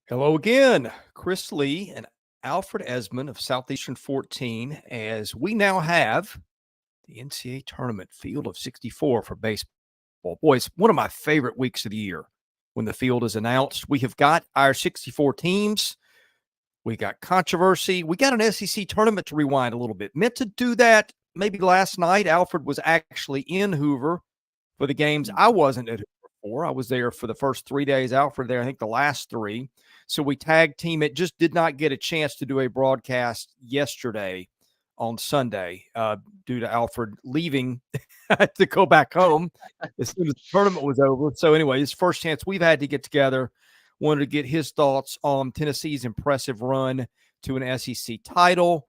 Hello again, Chris Lee and Alfred Ezman of Southeastern 14, as we now have the NCAA tournament field of 64 for baseball. Boy, it's one of my favorite weeks of the year when the field is announced. We have got our 64 teams. We got controversy. We got an SEC tournament to rewind a little bit. Meant to do that maybe last night. Alfred was actually in Hoover for the games. I wasn't at Hoover for. I was there for the first 3 days. Alfred there, I think the last three. So we tag team it. Just did not get a chance to do a broadcast yesterday on Sunday due to Alfred leaving to go back home as soon as the tournament was over. So anyway, it's first chance we've had to get together. Wanted to get his thoughts on Tennessee's impressive run to an SEC title.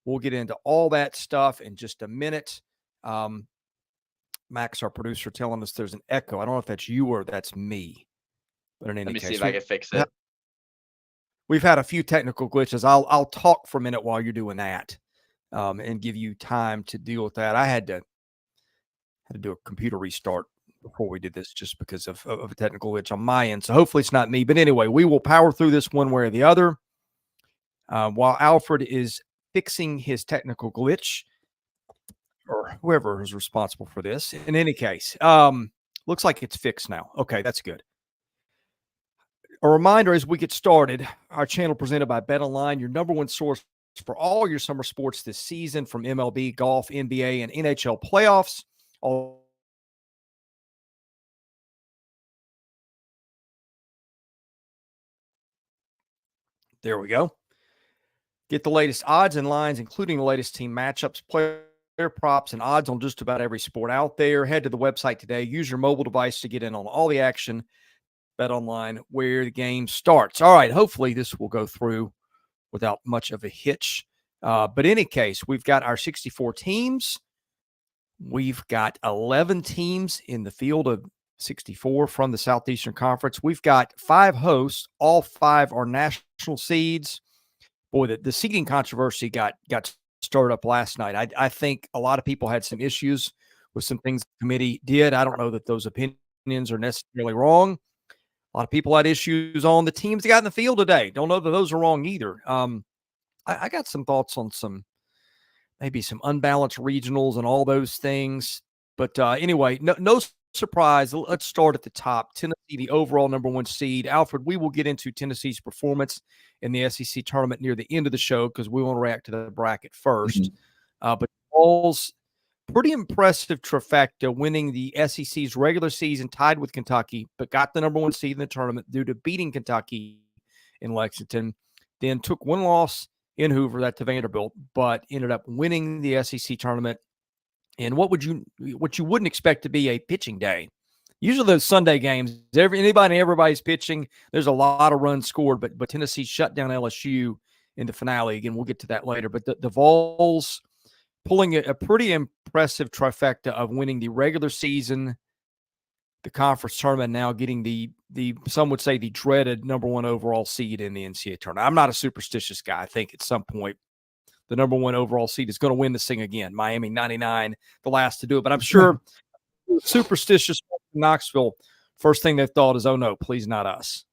We'll get into all that stuff in just a minute. Max, our producer, telling us there's an echo. I don't know if that's you or that's me. But in any case, let me see if I can fix it. We've had a few technical glitches. I'll talk for a minute while you're doing that, and give you time to deal with that. I had to do a computer restart before we did this just because of a technical glitch on my end. So hopefully it's not me. But anyway, we will power through this one way or the other. While Alfred is fixing his technical glitch, or whoever is responsible for this. In any case, looks like it's fixed now. Okay, that's good. A reminder as we get started, our channel presented by BetOnline, your number one source for all your summer sports this season, from MLB, golf, NBA, and NHL playoffs. There we go. Get the latest odds and lines, including the latest team matchups, player props, and odds on just about every sport out there. Head to the website today. Use your mobile device to get in on all the action. BetOnline, where the game starts. All right, hopefully this will go through without much of a hitch. But in any case, we've got our 64 teams. We've got 11 teams in the field of 64 from the Southeastern Conference. We've got 5 hosts. All 5 are national seeds. Boy, the seeding controversy got stirred up last night. I think a lot of people had some issues with some things the committee did. I don't know that those opinions are necessarily wrong. A lot of people had issues on the teams that got in the field today. Don't know that those are wrong either. I got some thoughts on maybe some unbalanced regionals and all those things. But anyway, no surprise. Let's start at the top. Tennessee, the overall number 1 seed. Alfred, we will get into Tennessee's performance in the SEC tournament near the end of the show because we want to react to the bracket first. But Vols, pretty impressive trifecta, winning the SEC's regular season, tied with Kentucky, but got the number 1 seed in the tournament due to beating Kentucky in Lexington. Then took 1 loss in Hoover, that to Vanderbilt, but ended up winning the SEC tournament. And what you wouldn't expect to be a pitching day. Usually those Sunday games, everybody's pitching. There's a lot of runs scored, but Tennessee shut down LSU in the finale. Again, we'll get to that later. But the Vols pulling a pretty impressive trifecta of winning the regular season, the conference tournament, now getting the some would say the dreaded number 1 overall seed in the NCAA tournament. I'm not a superstitious guy. I think at some point the number 1 overall seed is going to win this thing again. Miami 99, the last to do it. But I'm sure superstitious Knoxville, first thing they thought is, oh no, please not us.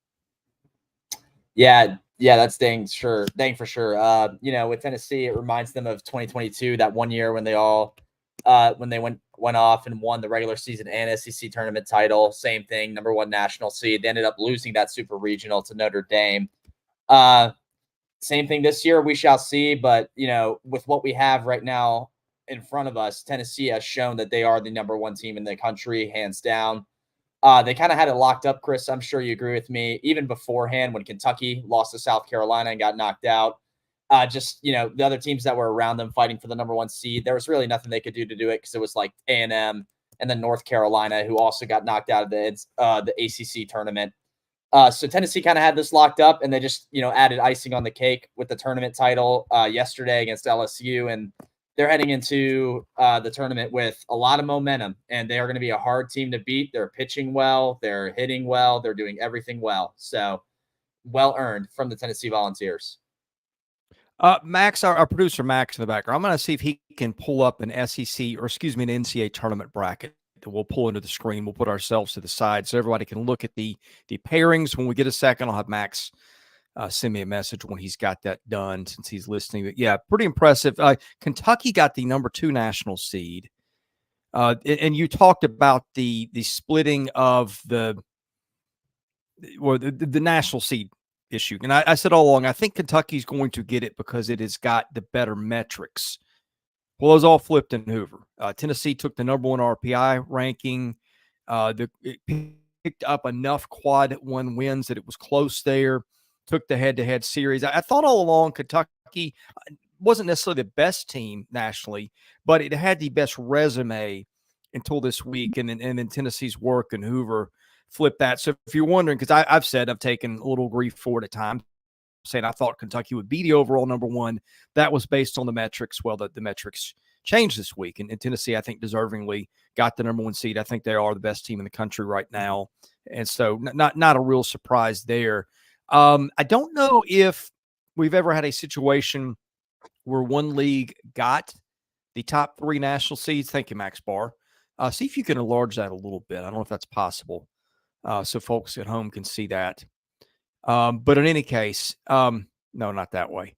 Yeah, that's dang for sure. With Tennessee, it reminds them of 2022, that one year when they all when they went off and won the regular season and SEC tournament title. Same thing, number 1 national seed. They ended up losing that super regional to Notre Dame. Same thing this year, we shall see. But with what we have right now in front of us, Tennessee has shown that they are the number 1 team in the country, hands down. They kind of had it locked up, Chris. I'm sure you agree with me. Even beforehand, when Kentucky lost to South Carolina and got knocked out, the other teams that were around them fighting for the number 1 seed, there was really nothing they could do to do it because it was like A&M and then North Carolina, who also got knocked out of the ACC tournament. So Tennessee kind of had this locked up, and they just added icing on the cake with the tournament title yesterday against LSU, and they're heading into the tournament with a lot of momentum, and they are going to be a hard team to beat. They're pitching well. They're hitting well. They're doing everything well. So well earned from the Tennessee Volunteers. Max, our producer, Max in the background, I'm going to see if he can pull up an SEC or, an NCAA tournament bracket that we'll pull into the screen. We'll put ourselves to the side so everybody can look at the pairings. When we get a second, I'll have Max send me a message when he's got that done, since he's listening. But yeah, pretty impressive. Kentucky got the number 2 national seed. And you talked about the splitting of the national seed issue. And I said all along, I think Kentucky's going to get it because it has got the better metrics. Well, it was all flipped in Hoover. Tennessee took the number 1 RPI ranking. It picked up enough quad 1 wins that it was close there. Took the head-to-head series. I thought all along Kentucky wasn't necessarily the best team nationally, but it had the best resume until this week. And then Tennessee's work and Hoover flipped that. So if you're wondering, because I've said I've taken a little grief for it at times, saying I thought Kentucky would be the overall number 1. That was based on the metrics. Well, the metrics changed this week. And Tennessee, I think, deservingly got the number 1 seed. I think they are the best team in the country right now. And so not a real surprise there. I don't know if we've ever had a situation where one league got the top 3 national seeds. Thank you, Max Barr. See if you can enlarge that a little bit. I don't know if that's possible, so folks at home can see that. But in any case, no, not that way.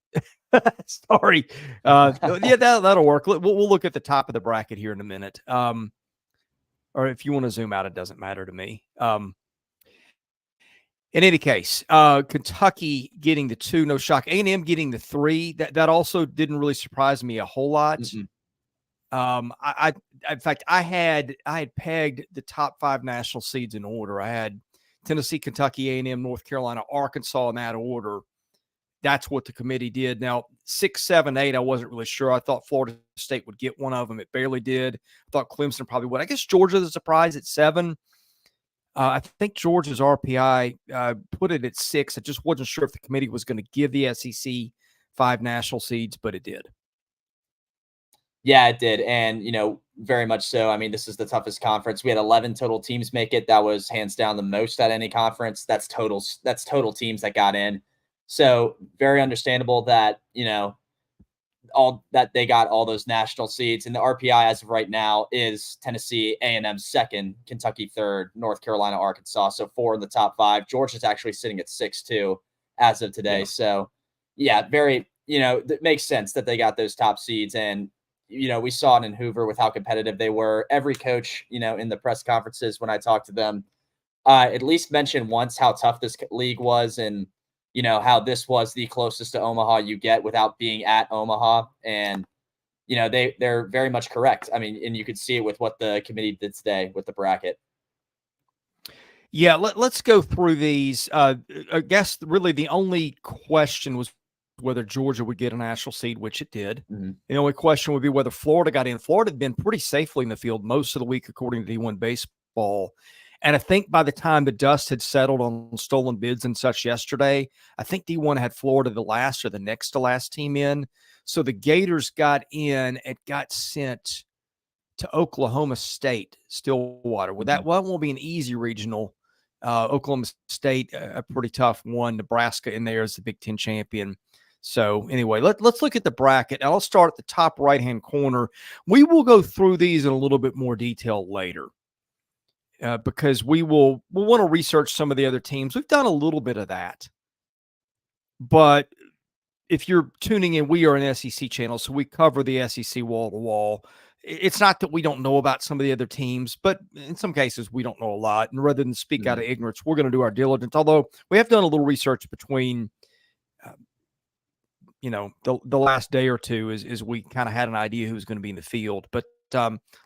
Sorry. Yeah, that'll work. We'll look at the top of the bracket here in a minute. Or if you want to zoom out, it doesn't matter to me. In any case, Kentucky getting the 2, no shock. A&M getting the 3, that also didn't really surprise me a whole lot. In fact, I had pegged the top 5 national seeds in order. I had Tennessee, Kentucky, A&M, North Carolina, Arkansas in that order. That's what the committee did. Now, 6, 7, 8, I wasn't really sure. I thought Florida State would get one of them. It barely did. I thought Clemson probably would. I guess Georgia's a surprise at 7. I think Georgia's RPI put it at 6. I just wasn't sure if the committee was going to give the SEC 5 national seeds, but it did. Yeah, it did. And, very much so. I mean, this is the toughest conference. We had 11 total teams make it. That was hands down the most at any conference. That's total teams that got in. So very understandable that, all that they got all those national seeds. And the RPI as of right now is Tennessee, A&M 2nd, Kentucky 3rd, North Carolina, Arkansas. So 4 in the top 5. Georgia's actually sitting at 6 too as of today. Yeah. So yeah, very, it makes sense that they got those top seeds. And, we saw it in Hoover with how competitive they were. Every coach, in the press conferences, when I talked to them, at least mentioned once how tough this league was, and how this was the closest to Omaha you get without being at Omaha. And, they're very much correct. I mean, and you could see it with what the committee did today with the bracket. Yeah, let's go through these. I guess really the only question was whether Georgia would get a national seed, which it did. Mm-hmm. The only question would be whether Florida got in. Florida had been pretty safely in the field most of the week, according to D1 Baseball. And I think by the time the dust had settled on stolen bids and such yesterday, I think D1 had Florida the last or the next to last team in. So the Gators got in. It got sent to Oklahoma State, Stillwater. Well, that won't be an easy regional. Oklahoma State, a pretty tough one. Nebraska in there as the Big Ten champion. So anyway, let's look at the bracket. I'll start at the top right-hand corner. We will go through these in a little bit more detail later. Because we'll want to research some of the other teams. We've done a little bit of that. But if you're tuning in, we are an SEC channel, so we cover the SEC wall to wall. It's not that we don't know about some of the other teams, but in some cases we don't know a lot. And rather than speak out of ignorance, we're going to do our diligence. Although we have done a little research between, the last day or two as we kind of had an idea who's going to be in the field. But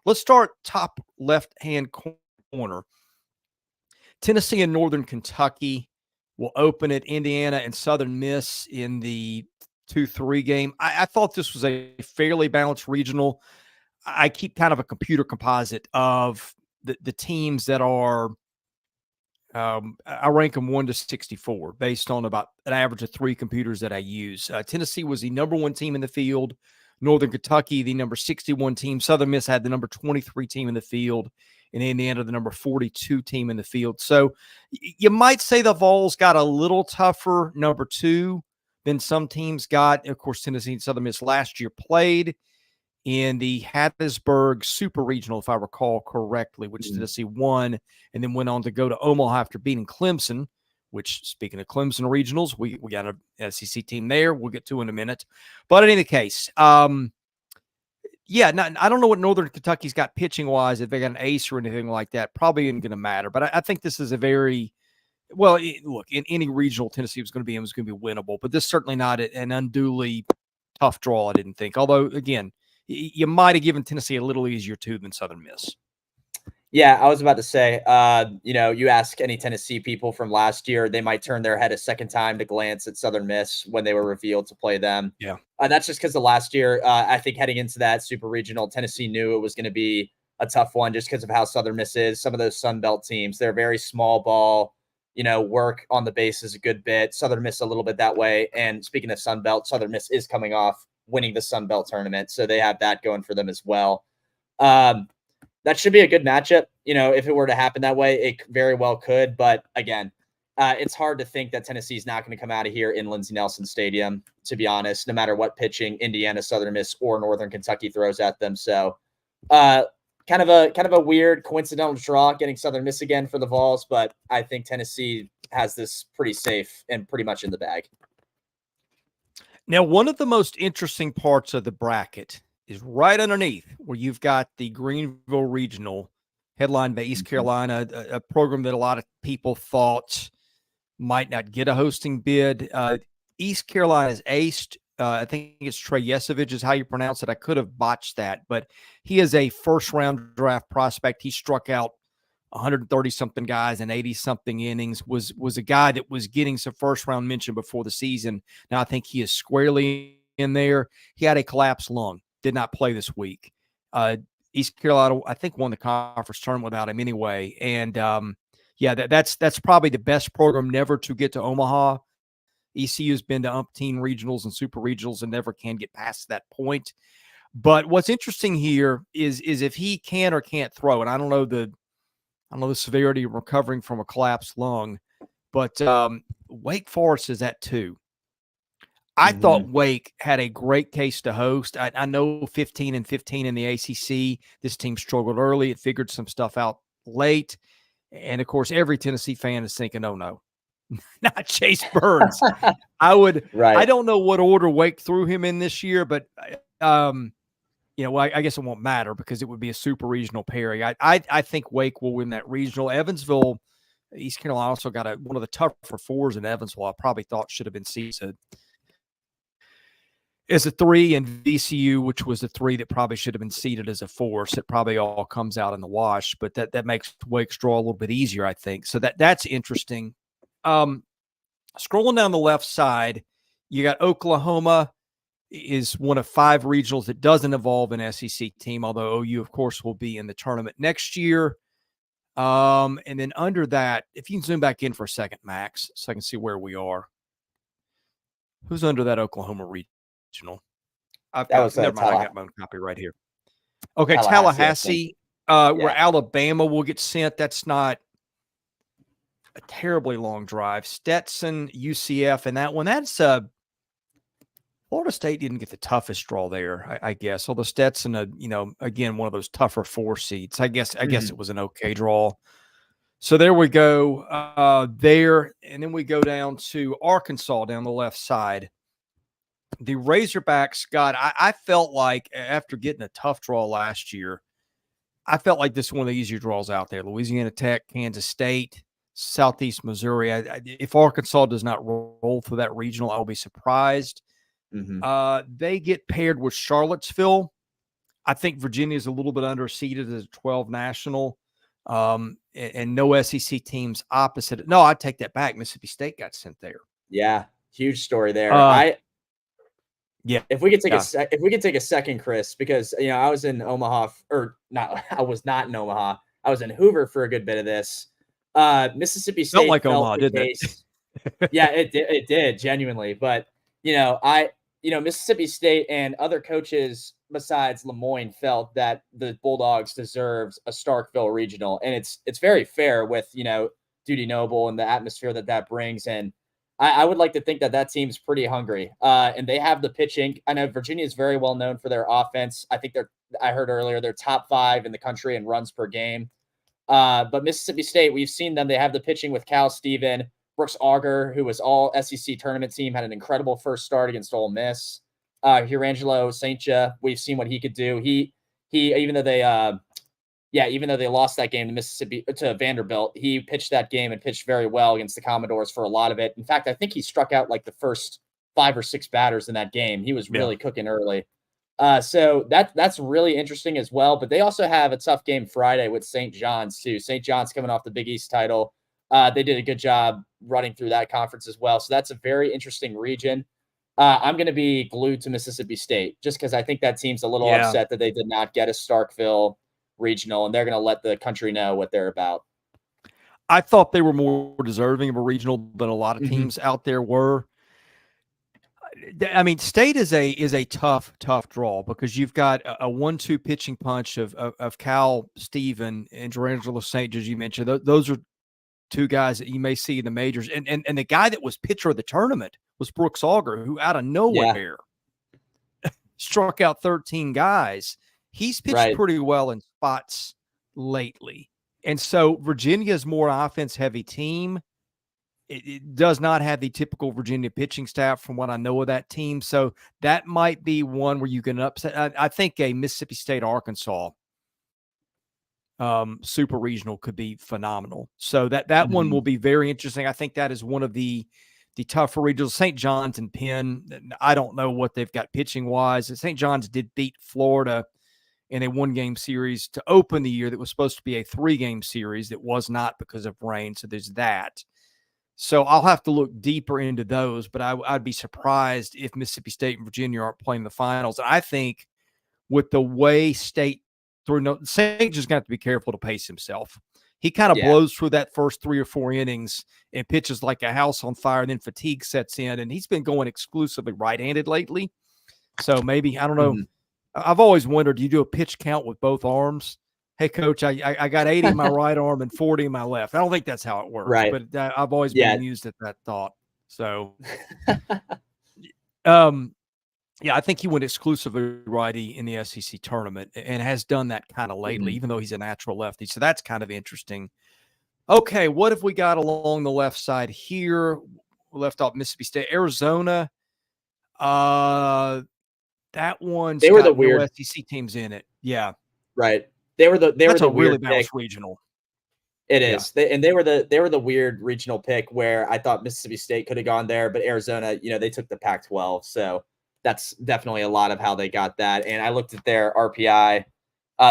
let's start top left-hand corner. Tennessee and Northern Kentucky will open at Indiana and Southern Miss in the 2-3 game. I thought this was a fairly balanced regional. I keep kind of a computer composite of the teams that are I rank them 1 to 64 based on about an average of 3 computers that I use. Tennessee was the number 1 team in the field. Northern Kentucky, the number 61 team. Southern Miss had the number 23 team in the field. And Indiana, the number 42 team in the field. So you might say the Vols got a little tougher number 2 than some teams got. Of course, Tennessee and Southern Miss last year played in the Hattiesburg Super Regional, if I recall correctly, which Tennessee won and then went on to go to Omaha after beating Clemson, which, speaking of Clemson regionals, we got an SEC team there. We'll get to in a minute. But in any case, I don't know what Northern Kentucky's got pitching-wise, if they got an ace or anything like that. Probably isn't going to matter. But I think this is a very – look, in any regional Tennessee was going to be winnable. But this is certainly not an unduly tough draw, I didn't think. Although, again, you might have given Tennessee a little easier, too, than Southern Miss. Yeah, I was about to say, you ask any Tennessee people from last year, they might turn their head a second time to glance at Southern Miss when they were revealed to play them. Yeah. That's just because of last year. I think heading into that Super Regional, Tennessee knew it was going to be a tough one just because of how Southern Miss is. Some of those Sun Belt teams, they're very small ball, work on the bases a good bit. Southern Miss a little bit that way. And speaking of Sun Belt, Southern Miss is coming off winning the Sun Belt tournament, so they have that going for them as well. That should be a good matchup. If it were to happen that way, it very well could. But again, it's hard to think that Tennessee's not going to come out of here in Lindsey Nelson Stadium, to be honest, no matter what pitching Indiana, Southern Miss, or Northern Kentucky throws at them. So kind of a weird coincidental draw getting Southern Miss again for the Vols, but I think Tennessee has this pretty safe and pretty much in the bag. Now, one of the most interesting parts of the bracket is right underneath where you've got the Greenville Regional, headlined by East Carolina, a program that a lot of people thought might not get a hosting bid. East Carolina's aced. I think it's Trey Yesovich is how you pronounce it. I could have botched that, but he is a first-round draft prospect. He struck out 130-something guys in 80-something innings, was a guy that was getting some first-round mention before the season. Now I think he is squarely in there. He had a collapsed lung. Did not play this week. East Carolina, I think, won the conference tournament without him anyway. And that's probably the best program never to get to Omaha. ECU's been to umpteen regionals and super regionals and never can get past that point. But what's interesting here is if he can or can't throw, and I don't know the severity of recovering from a collapsed lung, but Wake Forest is at 2. I thought Wake had a great case to host. I know 15-15 in the ACC. This team struggled early. It figured some stuff out late. And, of course, every Tennessee fan is thinking, oh, no, not Chase Burns. I don't know what order Wake threw him in this year, but, I guess it won't matter because it would be a super regional pairing. I think Wake will win that regional. Evansville, East Carolina also got one of the tougher fours in Evansville. I probably thought should have been seated as a 3, and VCU, which was a 3 that probably should have been seeded as a 4. So it probably all comes out in the wash, but that makes Wake's draw a little bit easier, I think. So that's interesting. Scrolling down the left side, you got Oklahoma is one of 5 regionals that doesn't involve an SEC team, although OU, of course, will be in the tournament next year. And then under that, if you can zoom back in for a second, Max, so I can see where we are. Who's under that Oklahoma regional? I've got my own copy right here. Okay, Tallahassee, where Alabama will get sent. That's not a terribly long drive. Stetson, UCF, and that one. That's Florida State didn't get the toughest draw there, I guess. Although Stetson, again, one of those tougher 4 seeds. I guess it was an okay draw. So there we go there. And then we go down to Arkansas down the left side. The Razorbacks, God, I felt like after getting a tough draw last year, I felt like this is one of the easier draws out there. Louisiana Tech, Kansas State, Southeast Missouri. If Arkansas does not roll through that regional, I'll be surprised. They get paired with Charlottesville. I think Virginia is a little bit underseeded as a 12 national, and no SEC teams opposite. No, I take that back. Mississippi State got sent there. Yeah, huge story there. Yeah. If we could take a second, Chris, because I was in Omaha, or not. I was not in Omaha. I was in Hoover for a good bit of this. Mississippi State felt like Omaha, didn't it? Yeah, it did genuinely. But Mississippi State and other coaches besides Lemoyne felt that the Bulldogs deserves a Starkville regional, and it's very fair with Dudy Noble and the atmosphere that brings. And I would like to think that team's pretty hungry, and they have the pitching. I know Virginia is very well known for their offense. I think I heard earlier, they're top 5 in the country in runs per game. But Mississippi State, we've seen them. They have the pitching with Cal Steven, Brooks Auger, who was all SEC tournament team, had an incredible first start against Ole Miss. Hirangelo Saintja, we've seen what he could do. He even though they lost that game to Vanderbilt, he pitched that game and pitched very well against the Commodores for a lot of it. In fact, I think he struck out like the first 5 or 6 batters in that game. He was really cooking early. So that's really interesting as well. But they also have a tough game Friday with St. John's too. St. John's coming off the Big East title. They did a good job running through that conference as well. So that's a very interesting region. I'm going to be glued to Mississippi State just because I think that team's a little upset that they did not get a Starkville regional, and they're going to let the country know what they're about. I thought they were more deserving of a regional than a lot of teams out there were. I mean, State is a tough draw because you've got a 1-2 pitching punch of Cal Steven and Jerangelo St. as you mentioned. Those are 2 guys that you may see in the majors. And the guy that was pitcher of the tournament was Brooks Auger, who out of nowhere struck out 13 guys. He's pitched pretty well in spots lately. And so Virginia is more offense-heavy team. It does not have the typical Virginia pitching staff from what I know of that team. So that might be one where you can upset. I think a Mississippi State-Arkansas super regional could be phenomenal. So that one will be very interesting. I think that is one of the tougher regionals. St. John's and Penn, I don't know what they've got pitching-wise. St. John's did beat Florida in a 1-game series to open the year that was supposed to be a 3-game series that was not because of rain. So there's that. So I'll have to look deeper into those, but I'd be surprised if Mississippi State and Virginia aren't playing the finals. And I think with the way State State just got to be careful to pace himself. He kind of blows through that first 3 or 4 innings and pitches like a house on fire, and then fatigue sets in, and he's been going exclusively right-handed lately. So maybe, I don't know. I've always wondered, do you do a pitch count with both arms? Hey, coach, I got 80 in my right arm and 40 in my left. I don't think that's how it works, but I've always been amused at that thought. So, I think he went exclusively righty in the SEC tournament and has done that kind of lately, even though he's a natural lefty. So that's kind of interesting. Okay, what have we got along the left side here? We left off Mississippi State, Arizona. That one's they were the weird no SEC teams in it. Yeah, right. They were the really balanced regional. It is. They were the weird regional pick where I thought Mississippi State could have gone there, but Arizona, they took the Pac-12. So that's definitely a lot of how they got that. And I looked at their RPI.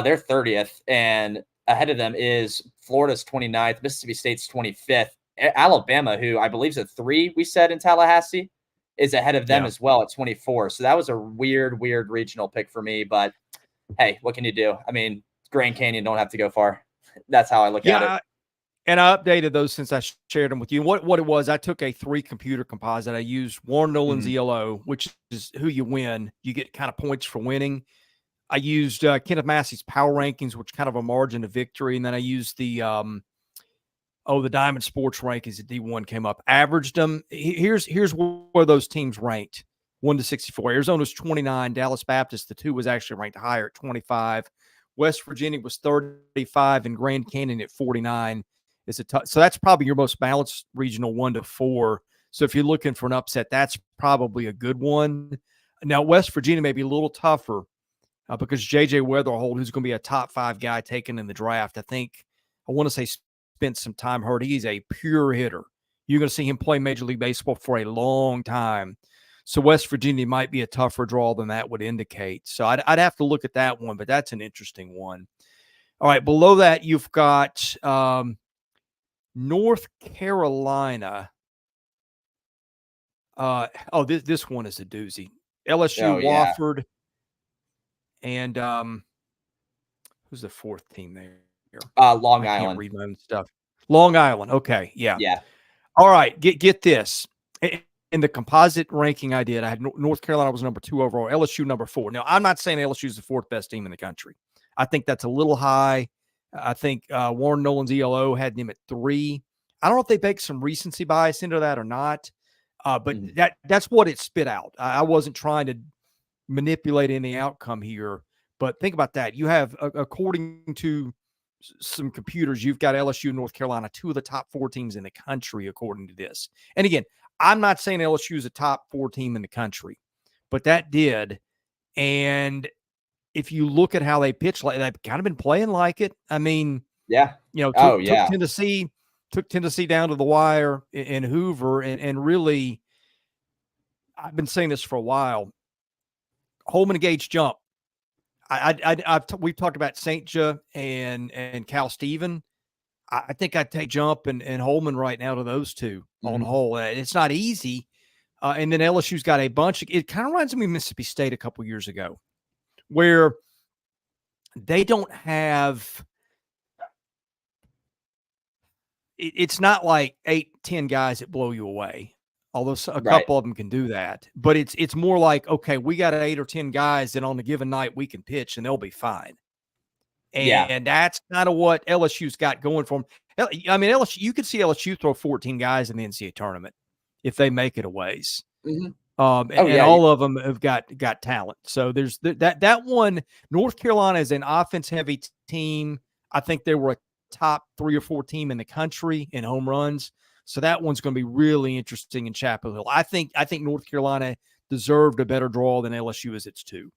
They're 30th, and ahead of them is Florida's 29th, Mississippi State's 25th. Alabama, who I believe is a 3, we said, in Tallahassee, is ahead of them as well at 24. So that was a weird regional pick for me. But hey, what can you do? I mean, Grand Canyon don't have to go far. That's how I look at it. And I updated those since I shared them with you. What it was, I took a 3-computer composite. I used Warren Nolan's ELO, which is who you win. You get kind of points for winning. I used Kenneth Massey's power rankings, which kind of a margin of victory. And then I used the Diamond Sports rankings at D1 came up, averaged them. Here's where those teams ranked, 1 to 64. Arizona's 29. Dallas Baptist, the 2, was actually ranked higher at 25. West Virginia was 35, and Grand Canyon at 49. So that's probably your most balanced regional, 1 to 4. So if you're looking for an upset, that's probably a good one. Now, West Virginia may be a little tougher because J.J. Weatherhold, who's going to be a top 5 guy taken in the draft, I want to say spent some time hurt. He's a pure hitter. You're going to see him play Major League Baseball for a long time. So West Virginia might be a tougher draw than that would indicate. So I'd have to look at that one, but that's an interesting one. All right, below that, you've got North Carolina. This one is a doozy. LSU, Wofford, and who's the 4th team there? Long Island. I can't read my own stuff. Long Island. Okay, yeah. All right, get this. In the composite ranking I did, I had North Carolina was number 2 overall, LSU number 4. Now, I'm not saying LSU is the 4th best team in the country. I think that's a little high. I think Warren Nolan's ELO had him at 3. I don't know if they baked some recency bias into that or not, But that's what it spit out. I wasn't trying to manipulate any outcome here, but think about that. You have, according to some computers, you've got LSU and North Carolina, 2 of the top 4 teams in the country, according to this. And again, I'm not saying LSU is a top 4 team in the country, but that did. And if you look at how they pitch, like they've kind of been playing like it. I mean, yeah, took Tennessee down to the wire in Hoover, and really, I've been saying this for a while. Holman and Gage jump. We've talked about St. Joe and Cal Stephen. I think I'd take Jump and Holman right now to those 2 on whole. It's not easy. And then LSU's got a bunch of, it kind of reminds me of Mississippi State a couple years ago, where they don't have, it's not like 8-10 guys that blow you away, although a couple of them can do that. But it's more like, okay, we got 8 or 10 guys that on a given night we can pitch and they'll be fine. And that's kind of what LSU's got going for them. I mean, LSU, you could see LSU throw 14 guys in the NCAA tournament if they make it a ways. And all of them have got talent. So there's that one. North Carolina is an offense heavy team. I think they were a top 3 or 4 team in the country in home runs. So that one's going to be really interesting in Chapel Hill. I think North Carolina deserved a better draw than LSU as its 2.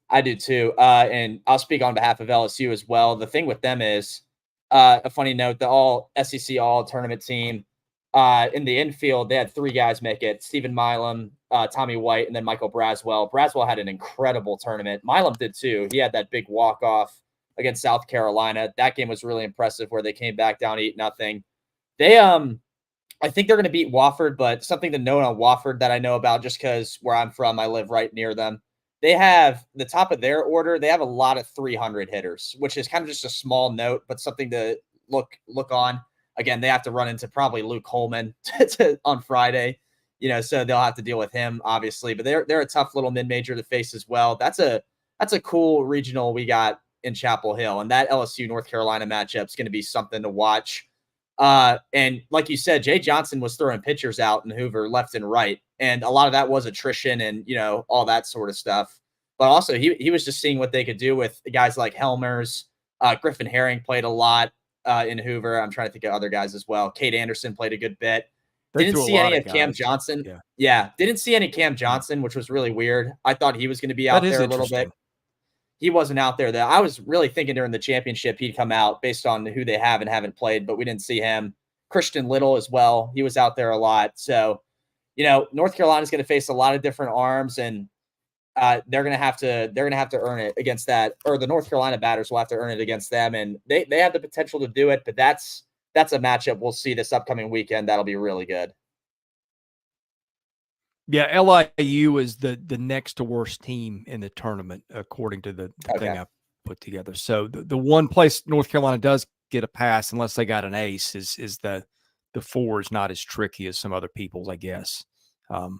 I do too. And I'll speak on behalf of LSU as well. The thing with them is a funny note, the all SEC all tournament team in the infield, they had 3 guys make it: Stephen Milam, Tommy White, and then Michael Braswell. Braswell had an incredible tournament. Milam did too. He had that big walk-off against South Carolina. That game was really impressive where they came back down 8-0. They, I think they're going to beat Wofford, but something to note on Wofford that I know about just because where I'm from, I live right near them. They have the top of their order. They have a lot of 300 hitters, which is kind of just a small note, but something to look on. Again, they have to run into probably Luke Holman on Friday, so they'll have to deal with him, obviously. But they're a tough little mid-major to face as well. That's a cool regional we got in Chapel Hill, and that LSU North Carolina matchup is going to be something to watch. And like you said, Jay Johnson was throwing pitchers out in Hoover left and right. And a lot of that was attrition and, all that sort of stuff. But also he was just seeing what they could do with guys like Helmers. Griffin Herring played a lot in Hoover. I'm trying to think of other guys as well. Kate Anderson played a good bit. Didn't see any of Cam Johnson. Yeah. Didn't see any Cam Johnson, which was really weird. I thought he was going to be out there a little bit. He wasn't out there, though. I was really thinking during the championship he'd come out based on who they have and haven't played, but we didn't see him. Christian Little as well. He was out there a lot. So, North Carolina's going to face a lot of different arms, and they're going to have to earn it against that, or the North Carolina batters will have to earn it against them, and they have the potential to do it. But that's a matchup we'll see this upcoming weekend. That'll be really good. Yeah, LIU is the next to worst team in the tournament, according to the thing I put together. So the one place North Carolina does get a pass, unless they got an ace, is the 4 is not as tricky as some other people's, I guess. But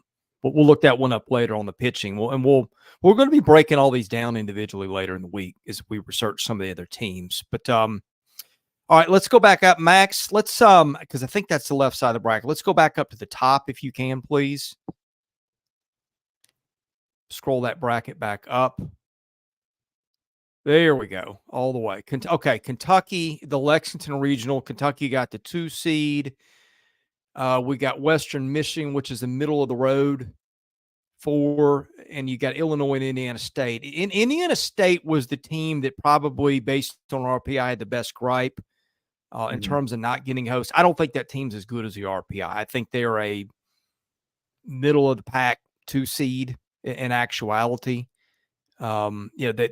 we'll look that one up later on the pitching. We're going to be breaking all these down individually later in the week as we research some of the other teams. But all right, let's go back up, Max. Let's because I think that's the left side of the bracket. Let's go back up to the top if you can, please. Scroll that bracket back up. There we go. All the way. Okay, Kentucky, the Lexington Regional. Kentucky got the 2 seed. We got Western Michigan, which is the middle of the road, 4. And you got Illinois and Indiana State. Indiana State was the team that probably, based on RPI, had the best gripe in terms of not getting hosts. I don't think that team's as good as the RPI. I think they're a middle of the pack 2 seed. In actuality, they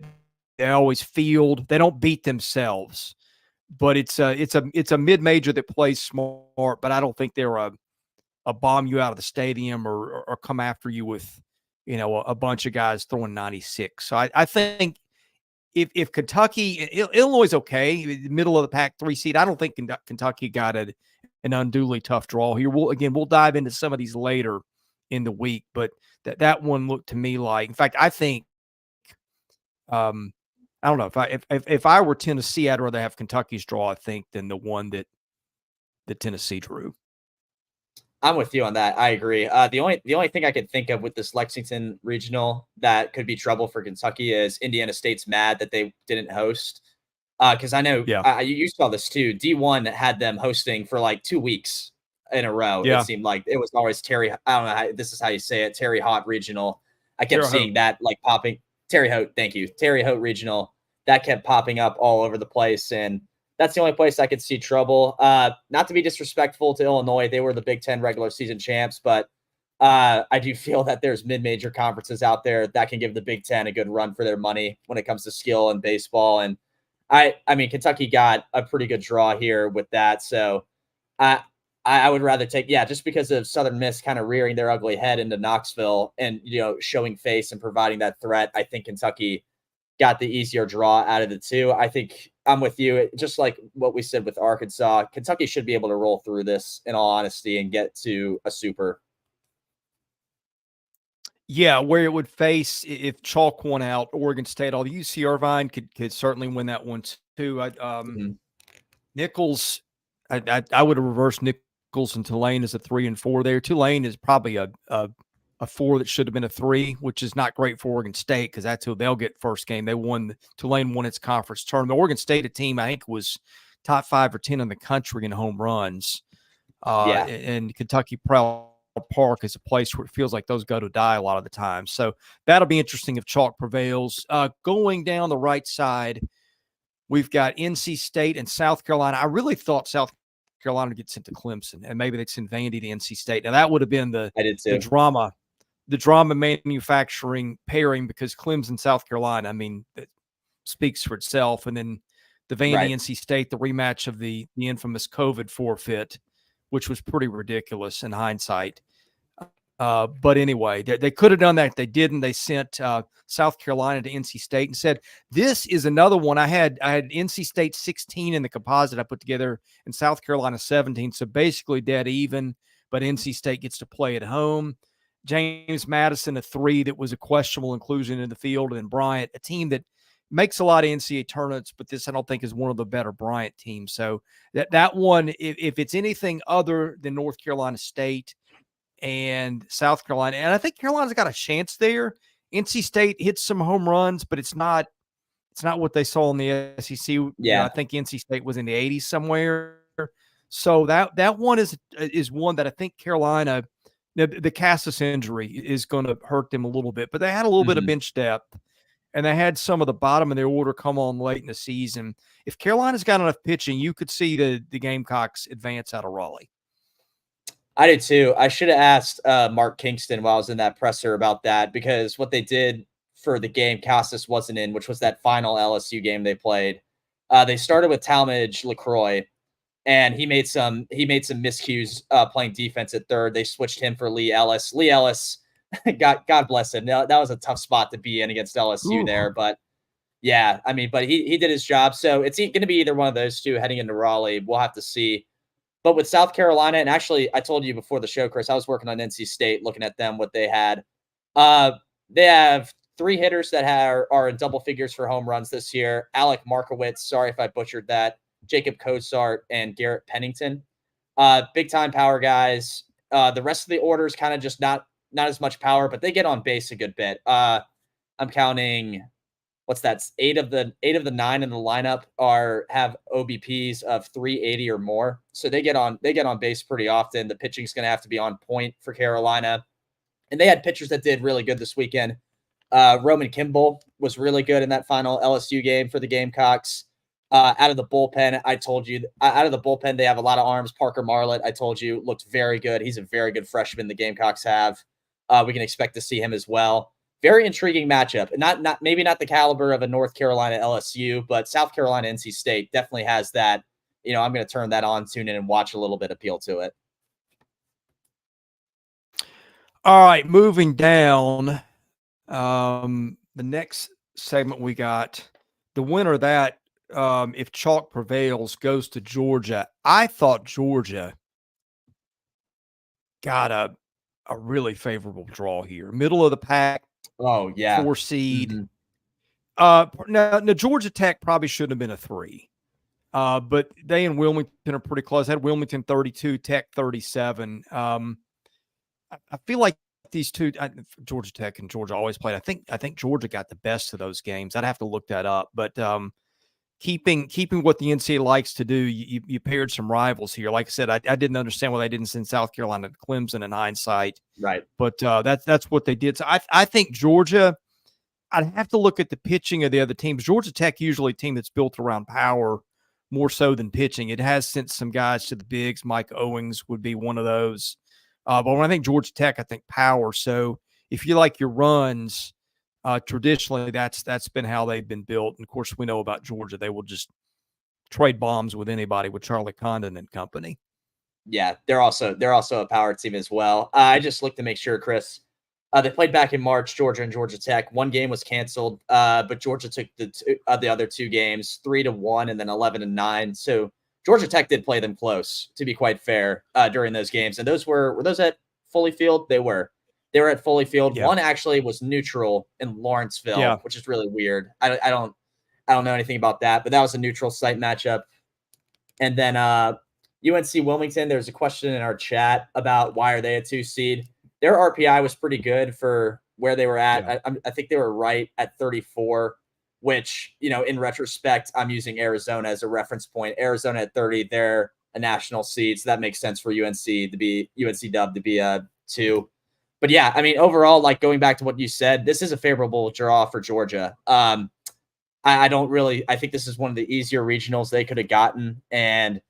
always field. They don't beat themselves, but it's a mid-major that plays smart. But I don't think they're a bomb you out of the stadium or come after you with a bunch of guys throwing 96. So I think if Kentucky, Illinois is okay, middle of the pack 3 seed. I don't think Kentucky got an unduly tough draw here. We'll dive into some of these later in the week, but that one looked to me like, in fact, I think, I don't know if I were Tennessee, I'd rather have Kentucky's draw, I think, than the one that Tennessee drew. I'm with you on that. I agree. The only thing I could think of with this Lexington regional that could be trouble for Kentucky is Indiana State's mad that they didn't host. Because I know Yeah. you saw this too. D1 had them hosting for like 2 weeks in a row. It Yeah. seemed like it was always Terry. I don't know how this is how you say it. Terry Hot Regional. I kept Terre seeing Haute. that like popping. Terry Haute. Thank you. Terry Haute Regional. That kept popping up all over the place, and that's the only place I could see trouble. Not to be disrespectful to Illinois, they were the Big Ten regular season champs, but I do feel that there's mid-major conferences out there that can give the Big Ten a good run for their money when it comes to skill and baseball. And I mean, Kentucky got a pretty good draw here with that. So I would rather take, just because of Southern Miss kind of rearing their ugly head into Knoxville and, showing face and providing that threat. I think Kentucky got the easier draw out of the two. I think I'm with you. Just like what we said with Arkansas, Kentucky should be able to roll through this in all honesty and get to a super. Yeah, where it would face if chalk won out Oregon State, although UC Irvine could certainly win that one too. Nichols, I would have reversed Nichols and Tulane as a 3 and 4 there. Tulane is probably a 4 that should have been a 3, which is not great for Oregon State because that's who they'll get first game. Tulane won its conference tournament. Oregon State, a team I think was top 5 or 10 in the country in home runs. And Kentucky Proud Park is a place where it feels like those go to die a lot of the time. So that'll be interesting if chalk prevails. Going down the right side, we've got NC State and South Carolina. I really thought South Carolina would get sent to Clemson, and maybe they'd send Vandy to NC State. Now that would have been the drama manufacturing pairing because Clemson, South Carolina, I mean, it speaks for itself. And then the Vandy, NC State, the rematch of the infamous COVID forfeit, which was pretty ridiculous in hindsight. But anyway, they could have done that. They didn't. They sent South Carolina to NC State and said, this is another one. I had NC State 16 in the composite I put together and South Carolina 17. So basically dead even, but NC State gets to play at home. James Madison, a 3 that was a questionable inclusion in the field. And then Bryant, a team that makes a lot of NCAA tournaments, but this I don't think is one of the better Bryant teams. So that one, if it's anything other than North Carolina State and South Carolina, and I think Carolina's got a chance there. NC State hits some home runs, but it's not what they saw in the SEC. I think NC State was in the 80s somewhere. So that one is one that I think Carolina, the Cassis injury is going to hurt them a little bit, but they had a little bit of bench depth. And they had some of the bottom of their order come on late in the season. If Carolina's got enough pitching, you could see the Gamecocks advance out of Raleigh. I did too. I should have asked Mark Kingston while I was in that presser about that, because what they did for the game Cassis wasn't in, which was that final LSU game they played. They started with Talmadge LaCroix, and he made some miscues playing defense at third. They switched him for Lee Ellis. Lee Ellis, God bless him. That was a tough spot to be in against LSU there, but I mean, but he did his job. So it's going to be either one of those two heading into Raleigh. We'll have to see. But with South Carolina, and actually I told you before the show, Chris, I was working on NC State, looking at them, what they had. They have 3 hitters that are in double figures for home runs this year. Alec Markowitz, sorry if I butchered that, Jacob Cozart, and Garrett Pennington. Big time power guys. The rest of the order is kind of just not as much power, but they get on base a good bit. I'm counting, what's that? 8 of the 9 in the lineup have OBPs of 380 or more. So they get on base pretty often. The pitching's going to have to be on point for Carolina. And they had pitchers that did really good this weekend. Roman Kimball was really good in that final LSU game for the Gamecocks. Out of the bullpen, I told you, they have a lot of arms. Parker Marlett, I told you, looked very good. He's a very good freshman the Gamecocks have. We can expect to see him as well. Very intriguing matchup. Maybe not the caliber of a North Carolina LSU, but South Carolina NC State definitely has that. I'm going to turn that on, tune in, and watch a little bit appeal to it. All right, moving down. The next segment we got, the winner of that, if chalk prevails, goes to Georgia. I thought Georgia got a really favorable draw here. Middle of the pack. Oh, yeah. 4 seed. Now, Georgia Tech probably shouldn't have been a 3. But they and Wilmington are pretty close. I had Wilmington 32, Tech 37. I feel like these two, Georgia Tech and Georgia always played. I think Georgia got the best of those games. I'd have to look that up. But keeping what the NCAA likes to do, you paired some rivals here. Like I said, I didn't understand why they didn't send South Carolina to Clemson in hindsight. Right. But that's what they did. So I think Georgia, I'd have to look at the pitching of the other teams. Georgia Tech usually a team that's built around power more so than pitching. It has sent some guys to the bigs. Mike Owings would be one of those. But when I think Georgia Tech, I think power. So if you like your runs, traditionally that's been how they've been built. And of course, we know about Georgia; they will just trade bombs with anybody with Charlie Condon and company. Yeah, they're also a power team as well. I just looked to make sure, Chris. They played back in March, Georgia and Georgia Tech. One game was canceled, but Georgia took the other two games, 3-1 and then 11-9. So Georgia Tech did play them close, to be quite fair, during those games. And those were those at Foley Field? They were at Foley Field. Yeah. One actually was neutral in Lawrenceville, which is really weird. I don't know anything about that, but that was a neutral site matchup. And then UNC Wilmington, there's a question in our chat about why are they a 2 seed. Their RPI was pretty good for where they were at. Yeah. I think they were right at 34, which, in retrospect, I'm using Arizona as a reference point. Arizona at 30, they're a national seed, so that makes sense for UNC Dub to be a 2. But yeah, I mean, overall, like going back to what you said, this is a favorable draw for Georgia. I think this is one of the easier regionals they could have gotten, and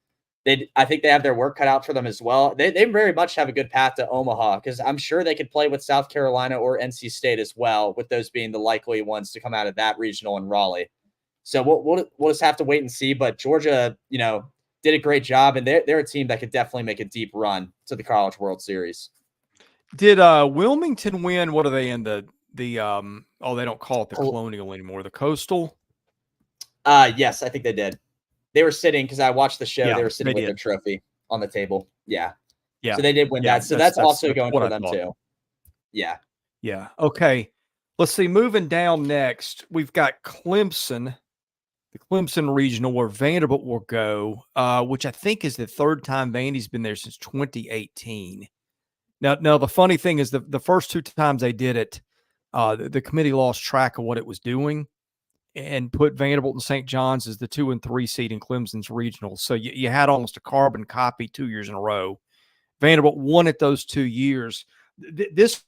I think they have their work cut out for them as well. They very much have a good path to Omaha, because I'm sure they could play with South Carolina or NC State as well, with those being the likely ones to come out of that regional in Raleigh. So we'll just have to wait and see. But Georgia, did a great job, and they're a team that could definitely make a deep run to the College World Series. Did Wilmington win? What are they in the they don't call it the Colonial anymore, the Coastal? Yes, I think they did. They were sitting, because I watched the show. Yeah, they were sitting with their trophy on the table. Yeah. Yeah. So they did win that. So that's also going for them too. Yeah. Yeah. Okay. Let's see. Moving down next, we've got Clemson, the Clemson regional, where Vanderbilt will go, which I think is the third time Vandy's been there since 2018. Now the funny thing is the first 2 times they did it, the committee lost track of what it was doing and put Vanderbilt and St. John's as the 2 and 3 seed in Clemson's regional. So you had almost a carbon copy 2 years in a row. Vanderbilt won it those 2 years. This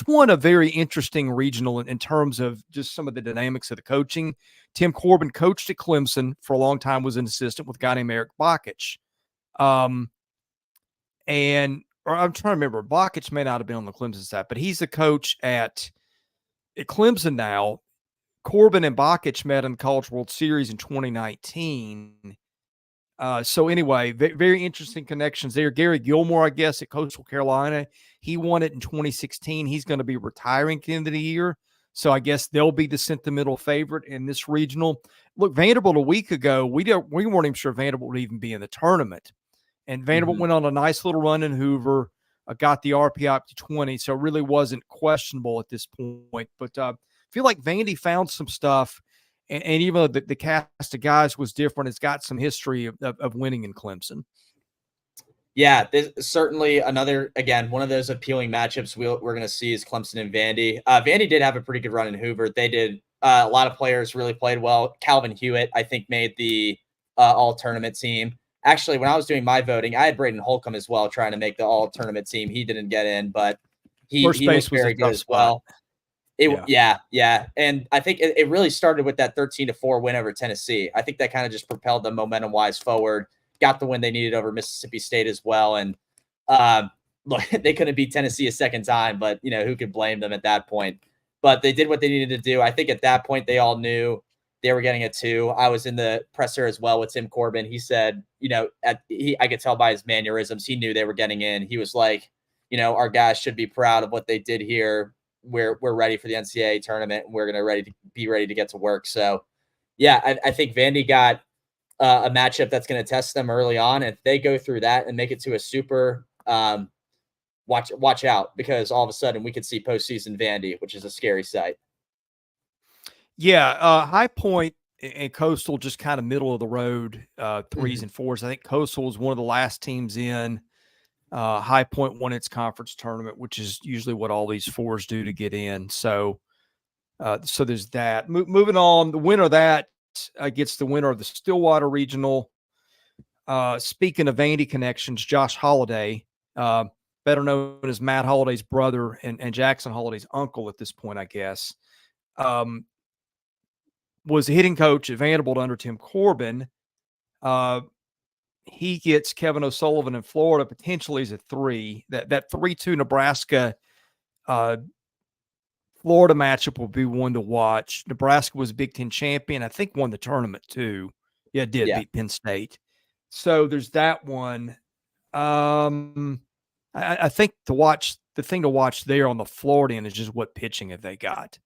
one a very interesting regional in terms of just some of the dynamics of the coaching. Tim Corbin coached at Clemson for a long time, was an assistant with a guy named Eric Bakich. Or I'm trying to remember, Bakich may not have been on the Clemson side, but he's the coach at Clemson now. Corbin and Bakich met in the College World Series in 2019. So anyway, very interesting connections there. Gary Gilmore, I guess, at Coastal Carolina, he won it in 2016. He's going to be retiring at the end of the year. So I guess they'll be the sentimental favorite in this regional. Look, Vanderbilt a week ago, we weren't even sure Vanderbilt would even be in the tournament. And Vanderbilt went on a nice little run in Hoover, got the RPI up to 20. So it really wasn't questionable at this point. But feel like Vandy found some stuff, and even though the cast of guys was different, it's got some history of winning in Clemson. Yeah, this is certainly another, again, one of those appealing matchups we're going to see is Clemson and Vandy. Vandy did have a pretty good run in Hoover. They did. A lot of players really played well. Calvin Hewitt, I think, made the all-tournament team. Actually, when I was doing my voting, I had Braden Holcomb as well trying to make the all-tournament team. He didn't get in, but he was very good as well. Yeah. And I think it really started with that 13-4 win over Tennessee. I think that kind of just propelled them momentum-wise forward, got the win they needed over Mississippi State as well. And look, they couldn't beat Tennessee a second time, but, who could blame them at that point? But they did what they needed to do. I think at that point they all knew they were getting a 2. I was in the presser as well with Tim Corbin. He said, I could tell by his mannerisms, he knew they were getting in. He was like, our guys should be proud of what they did here. We're ready for the NCAA tournament, and we're going to be ready to get to work. So, yeah, I think Vandy got a matchup that's going to test them early on. If they go through that and make it to a super, watch out, because all of a sudden we could see postseason Vandy, which is a scary sight. Yeah, High Point and Coastal just kind of middle of the road, threes and fours. I think Coastal was one of the last teams in. High Point won its conference tournament, which is usually what all these fours do to get in. So there's that. Moving on, the winner of that gets the winner of the Stillwater Regional. Speaking of Vandy connections, Josh Holliday, better known as Matt Holliday's brother and Jackson Holliday's uncle at this point, I guess, was a hitting coach at Vanderbilt under Tim Corbin. He gets Kevin O'Sullivan in Florida potentially as a 3. That 3-2 Nebraska Florida matchup will be one to watch. Nebraska was a Big Ten champion. I think won the tournament too. Yeah, it did beat Penn State. So there's that one. I think the thing to watch there on the Floridian is just what pitching have they got.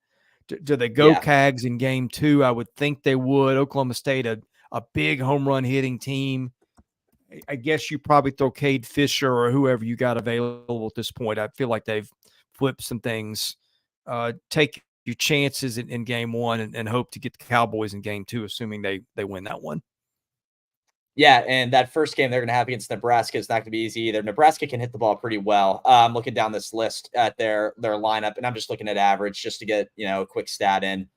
Do they go Cags in game 2? I would think they would. Oklahoma State, a big home run hitting team. I guess you probably throw Cade Fisher or whoever you got available at this point. I feel like they've flipped some things. Take your chances in game 1 and hope to get the Cowboys in game 2, assuming they win that one. Yeah, and that first game they're going to have against Nebraska is not going to be easy either. Nebraska can hit the ball pretty well. I'm looking down this list at their lineup, and I'm just looking at average just to get a quick stat in.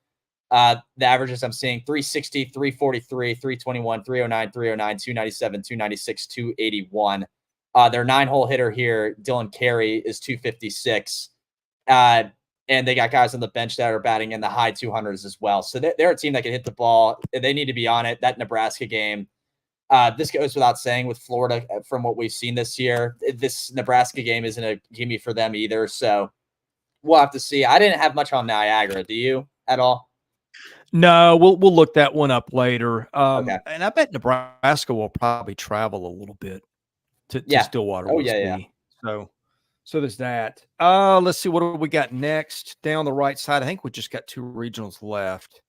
The averages I'm seeing 360, 343, 321, 309, 309, 297, 296, 281. Their 9-hole hitter here, Dylan Carey, is 256. And they got guys on the bench that are batting in the high 200s as well. So they're a team that can hit the ball. They need to be on it. That Nebraska game, this goes without saying with Florida from what we've seen this year. This Nebraska game isn't a gimme for them either. So we'll have to see. I didn't have much on Niagara. Do you at all? No, we'll look that one up later. Okay. And I bet Nebraska will probably travel a little bit to Stillwater. Oh, yeah. So there's that. Let's see, what do we got next? Down the right side, I think we just got 2 regionals left.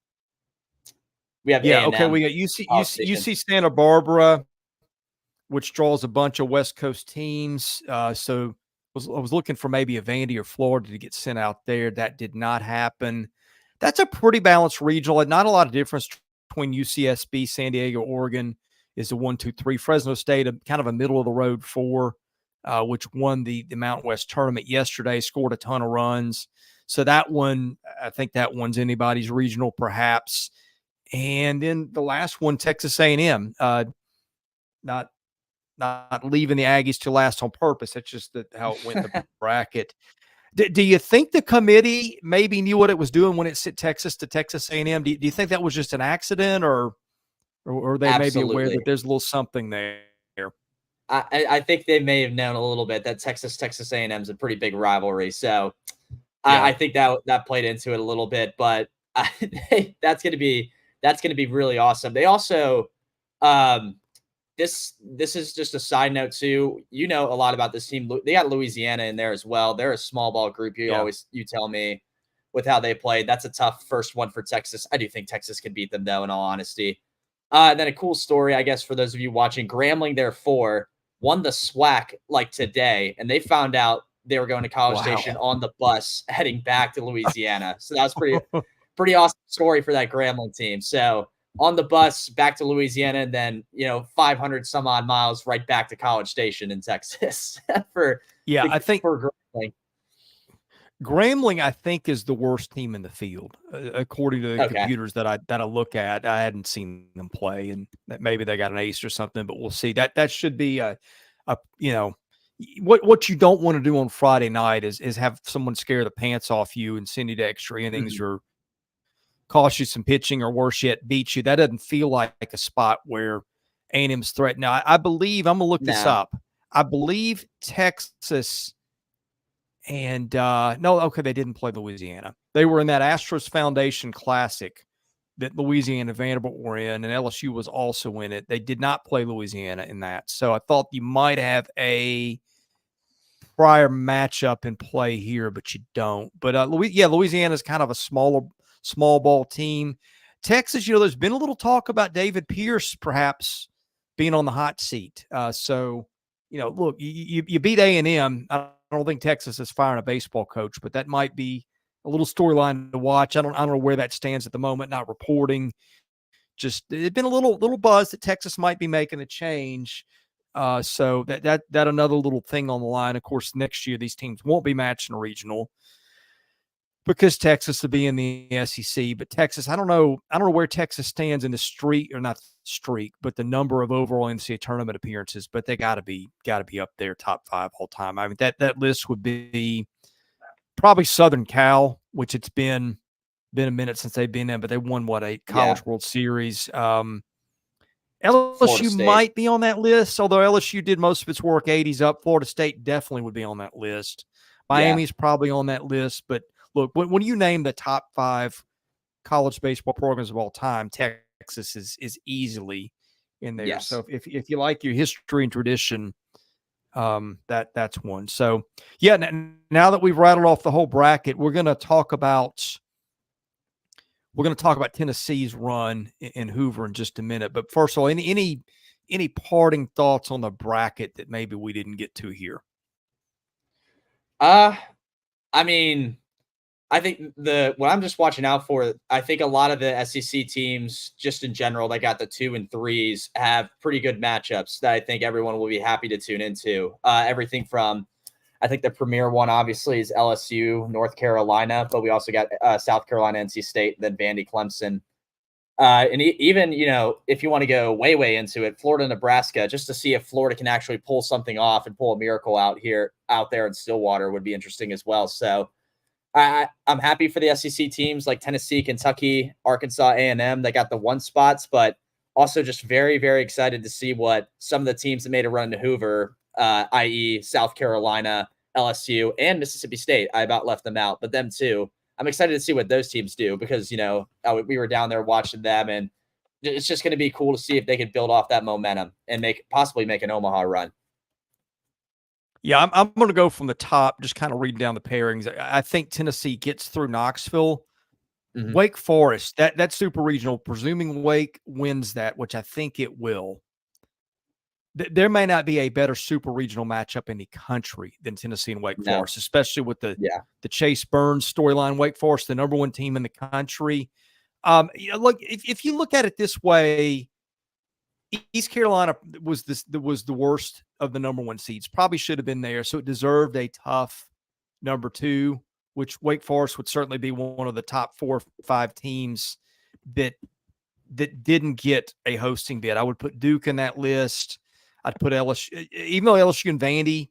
We have okay. We got UC Santa Barbara, which draws a bunch of West Coast teams. So I was looking for maybe a Vandy or Florida to get sent out there. That did not happen. That's a pretty balanced regional, and not a lot of difference between UCSB, San Diego, Oregon is the 1, 2, 3. Fresno State, kind of a middle of the road 4. Which won the Mountain West tournament yesterday, scored a ton of runs. So that one, I think that one's anybody's regional, perhaps. And then the last one, Texas A&M, not leaving the Aggies to last on purpose. That's just how it went in the bracket. Do you think the committee maybe knew what it was doing when it sent Texas to Texas A&M? Do you think that was just an accident, or they may be aware that there's a little something there? I think they may have known a little bit that Texas A&M is a pretty big rivalry. So I think that played into it a little bit, but that's going to be really awesome. They also, this is just a side note too. A lot about this team. They got Louisiana in there as well. They're a small ball group. You tell me with how they played. That's a tough first one for Texas. I do think Texas can beat them though, in all honesty. Then a cool story, I guess, for those of you watching, Grambling, therefore, won the SWAC like today, and they found out they were going to College Station on the bus heading back to Louisiana. So that was pretty awesome story for that Grambling team. So on the bus back to Louisiana, and then 500 some odd miles right back to College Station in Texas for Grambling. Grambling, I think, is the worst team in the field, according to the computers that I look at. I hadn't seen them play, and that maybe they got an ace or something, but we'll see. That should be what you don't want to do on Friday night is have someone scare the pants off you and send you to extra innings or cost you some pitching, or worse yet, beat you. That doesn't feel like a spot where A&M's threatened. Now, I believe, I'm gonna look this up. I believe Texas. And they didn't play Louisiana. They were in that Astros Foundation Classic that Louisiana and Vanderbilt were in, and LSU was also in it. They did not play Louisiana in that. So I thought you might have a prior matchup in play here, but you don't. But Louisiana is kind of a small ball team. Texas, there's been a little talk about David Pierce perhaps being on the hot seat. So look, you beat A&M. I don't think Texas is firing a baseball coach, but that might be a little storyline to watch. I don't know where that stands at the moment. Not reporting. just it'd been a little buzz that Texas might be making a change. So that another little thing on the line. Of course, next year these teams won't be matching a regional because Texas will be in the SEC. But Texas, I don't know where Texas stands in the streak, or not streak, but the number of overall NCAA tournament appearances. But they got to be up there, top 5 all time. I mean, that list would be probably Southern Cal, which it's been a minute since they've been in, but they won a College World Series. LSU might be on that list, although LSU did most of its work 80s up. Florida State definitely would be on that list. Miami's probably on that list. But look, when you name the top 5 college baseball programs of all time, Texas is easily in there. Yes. So if you like your history and tradition, that's one. So yeah, now that we've rattled off the whole bracket, we're going to talk about Tennessee's run in Hoover in just a minute. But first of all, any parting thoughts on the bracket that maybe we didn't get to here? I mean, I think what I'm just watching out for, I think a lot of the SEC teams, just in general, that got the 2 and 3s, have pretty good matchups that I think everyone will be happy to tune into. Everything from, I think the premier one obviously is LSU, North Carolina, but we also got South Carolina, NC State, then Vandy, Clemson. And even, if you want to go way into it, Florida, Nebraska, just to see if Florida can actually pull something off and pull a miracle out there in Stillwater would be interesting as well. So I'm happy for the SEC teams like Tennessee, Kentucky, Arkansas, A&M that got the 1 spots, but also just very, very excited to see what some of the teams that made a run to Hoover, i.e. South Carolina, LSU, and Mississippi State. I about left them out, but them too. I'm excited to see what those teams do because, we were down there watching them, and it's just going to be cool to see if they can build off that momentum and possibly make an Omaha run. Yeah, I'm going to go from the top, just kind of reading down the pairings. I think Tennessee gets through Knoxville. Mm-hmm. Wake Forest, that super regional, presuming Wake wins that, which I think it will. There may not be a better super regional matchup in the country than Tennessee and Wake Forest, especially with the Chase Burns storyline. Wake Forest, the number 1 team in the country. Look, if you look at it this way, East Carolina was the worst of the number 1 seeds. Probably should have been there, so it deserved a tough number 2, which Wake Forest would certainly be one of the top 4 or 5 teams that didn't get a hosting bid. I would put Duke in that list. I'd put LSU, even though LSU and Vandy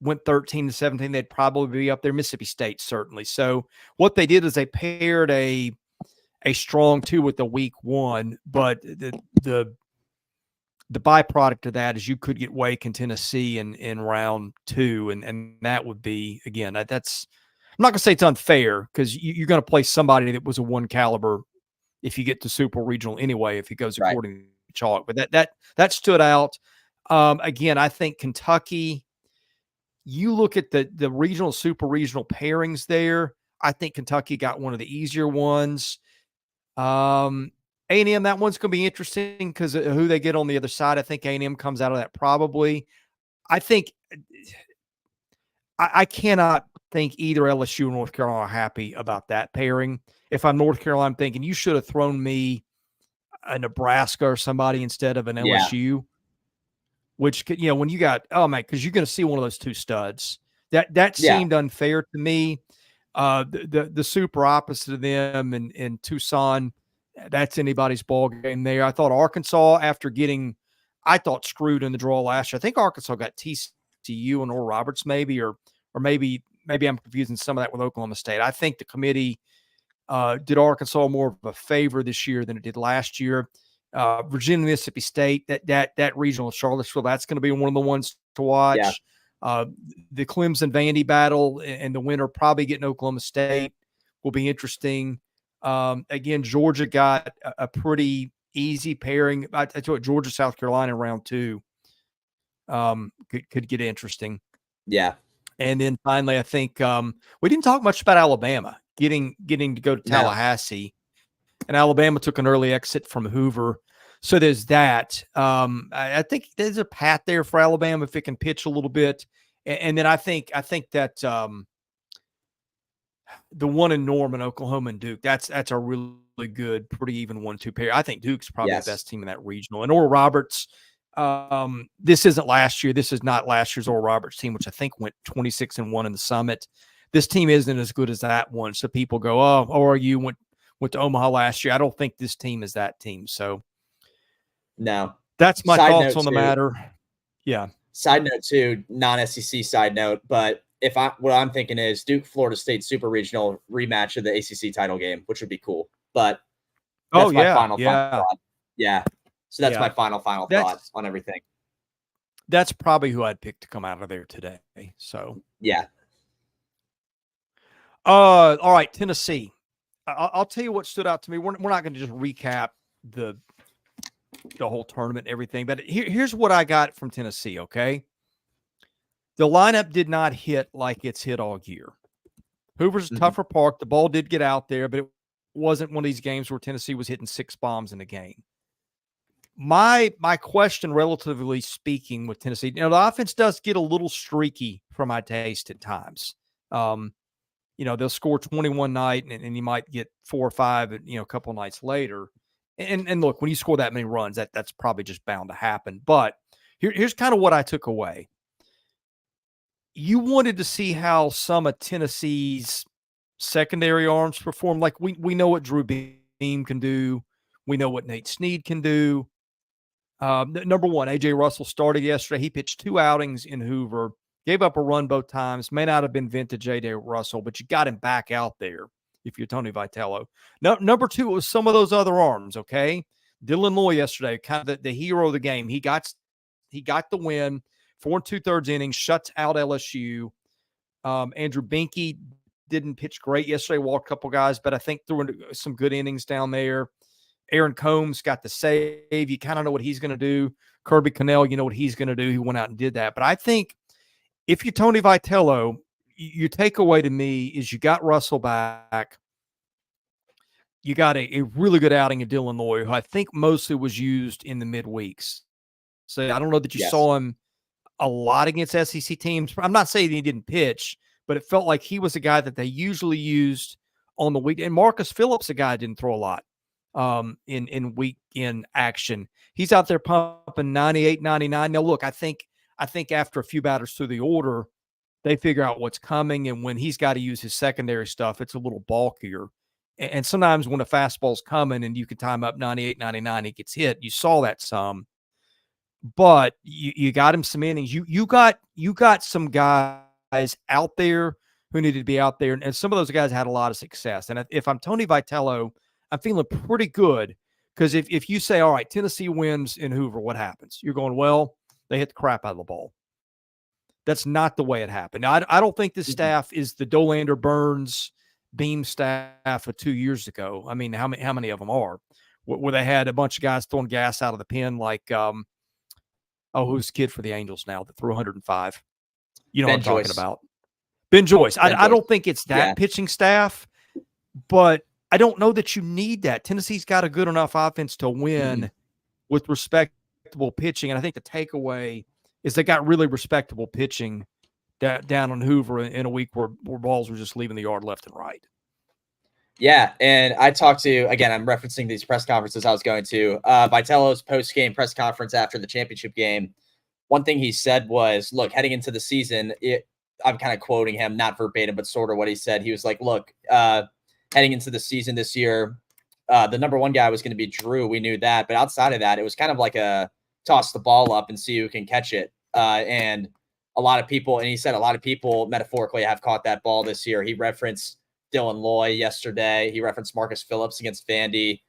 went 13-17, they'd probably be up there. Mississippi State, certainly. So what they did is they paired a strong 2 with a weak 1, but the byproduct of that is you could get Wake and Tennessee in round 2, and that would be, again, that's, I'm not going to say it's unfair because you're going to play somebody that was a 1 caliber if you get to super regional anyway, if it goes according to chalk. But that stood out. Again, I think Kentucky, you look at the regional, super regional pairings there, I think Kentucky got one of the easier ones. A&M, that one's going to be interesting because of who they get on the other side. I think A&M comes out of that probably. I think I cannot think either LSU or North Carolina are happy about that pairing. If I'm North Carolina, I'm thinking you should have thrown me a Nebraska or somebody instead of an LSU. Which could, when you got, because you're going to see one of those 2 studs. That seemed unfair to me. The super opposite of them in Tucson, that's anybody's ball game there. I thought Arkansas, after getting, screwed in the draw last year. I think Arkansas got TCU and Oral Roberts maybe, or maybe I'm confusing some of that with Oklahoma State. I think the committee did Arkansas more of a favor this year than it did last year. Virginia, Mississippi State, that regional Charlottesville, that's going to be one of the ones to watch. The Clemson Vandy battle and the winner probably getting Oklahoma State will be interesting. Again, Georgia got a pretty easy pairing. I tell you, Georgia, South Carolina in round 2 could get interesting. Yeah. And then finally, I think we didn't talk much about Alabama getting to go to Tallahassee. And Alabama took an early exit from Hoover. So there's that. I think there's a path there for Alabama if it can pitch a little bit. And then I think that the one in Norman, Oklahoma and Duke, that's a really good, pretty even 1-2 pair. I think Duke's probably Yes. the best team in that regional. And Oral Roberts, this isn't last year. This is not last year's Oral Roberts team, which I think went 26-1 in the Summit. This team isn't as good as that one. So people go, oh, ORU went to Omaha last year. I don't think this team is that team. So no, that's my Side thoughts note on the too. matter. Yeah. Side note too, non-SEC side note, but what I'm thinking is Duke Florida State Super Regional rematch of the ACC title game, which would be cool. But that's my final thought. Yeah. So that's my final thought on everything. That's probably who I'd pick to come out of there today. So yeah. All right, Tennessee. I'll tell you what stood out to me. We're not going to just recap the whole tournament and everything, but here's what I got from Tennessee, okay? The lineup did not hit like it's hit all year. Hoover's a tougher park. The ball did get out there, but it wasn't one of these games where Tennessee was hitting 6 bombs in a game. My question, relatively speaking, with Tennessee, the offense does get a little streaky for my taste at times. They'll score 21 night and you might get 4 or 5, a couple nights later. And look, when you score that many runs, that's probably just bound to happen. But here's kind of what I took away. You wanted to see how some of Tennessee's secondary arms perform. Like we know what Drew Beam can do. We know what Nate Snead can do. Number one, A.J. Russell started yesterday. He pitched 2 outings in Hoover, gave up a run both times. May not have been vintage A.J. Russell, but you got him back out there if you're Tony Vitello. Number 2, it was some of those other arms, okay? Dylan Loy yesterday, kind of the hero of the game. He got the win, 4 2/3 innings, shuts out LSU. Andrew Binky didn't pitch great yesterday, walked a couple guys, but I think threw some good innings down there. Aaron Combs got the save. You kind of know what he's going to do. Kirby Connell, you know what he's going to do. He went out and did that. But I think if you're Tony Vitello, your takeaway to me is you got Russell back. You got a really good outing of Dylan Loy, who I think mostly was used in the midweeks. So I don't know that you saw him a lot against SEC teams. I'm not saying he didn't pitch, but it felt like he was a guy that they usually used on the weekend. And Marcus Phillips, a guy that didn't throw a lot in weekend action. He's out there pumping 98, 99. Now, look, I think after a few batters through the order, they figure out what's coming. And when he's got to use his secondary stuff, it's a little bulkier. And sometimes when a fastball's coming and you can time up 98, 99, he gets hit. You saw that some. But you got him some innings. You got some guys out there who needed to be out there, and some of those guys had a lot of success. And if I'm Tony Vitello, I'm feeling pretty good because if you say, all right, Tennessee wins in Hoover, what happens? You're going, well, they hit the crap out of the ball. That's not the way it happened. Now, I don't think this staff is the Dolander, Burns, Beam staff of 2 years ago. I mean, how many of them are? Where they had a bunch of guys throwing gas out of the pen like who's the kid for the Angels now that threw 105? You know Ben what I'm Joyce. Talking about. Ben Joyce. I don't think it's that pitching staff, but I don't know that you need that. Tennessee's got a good enough offense to win with respectable pitching. And I think the takeaway is they got really respectable pitching down on Hoover in a week where balls were just leaving the yard left and right. Yeah, and I talked to, again, I'm referencing these press conferences I was going to. Vitello's post-game press conference after the championship game, one thing he said was, look, heading into the season, I'm kind of quoting him, not verbatim, but sort of what he said. He was like, look, heading into the season this year, the number 1 guy was going to be Drew. We knew that. But outside of that, it was kind of like a toss the ball up and see who can catch it. And a lot of people, and he said a lot of people metaphorically have caught that ball this year. He referenced Dylan Loy yesterday. He referenced Marcus Phillips against Vandy,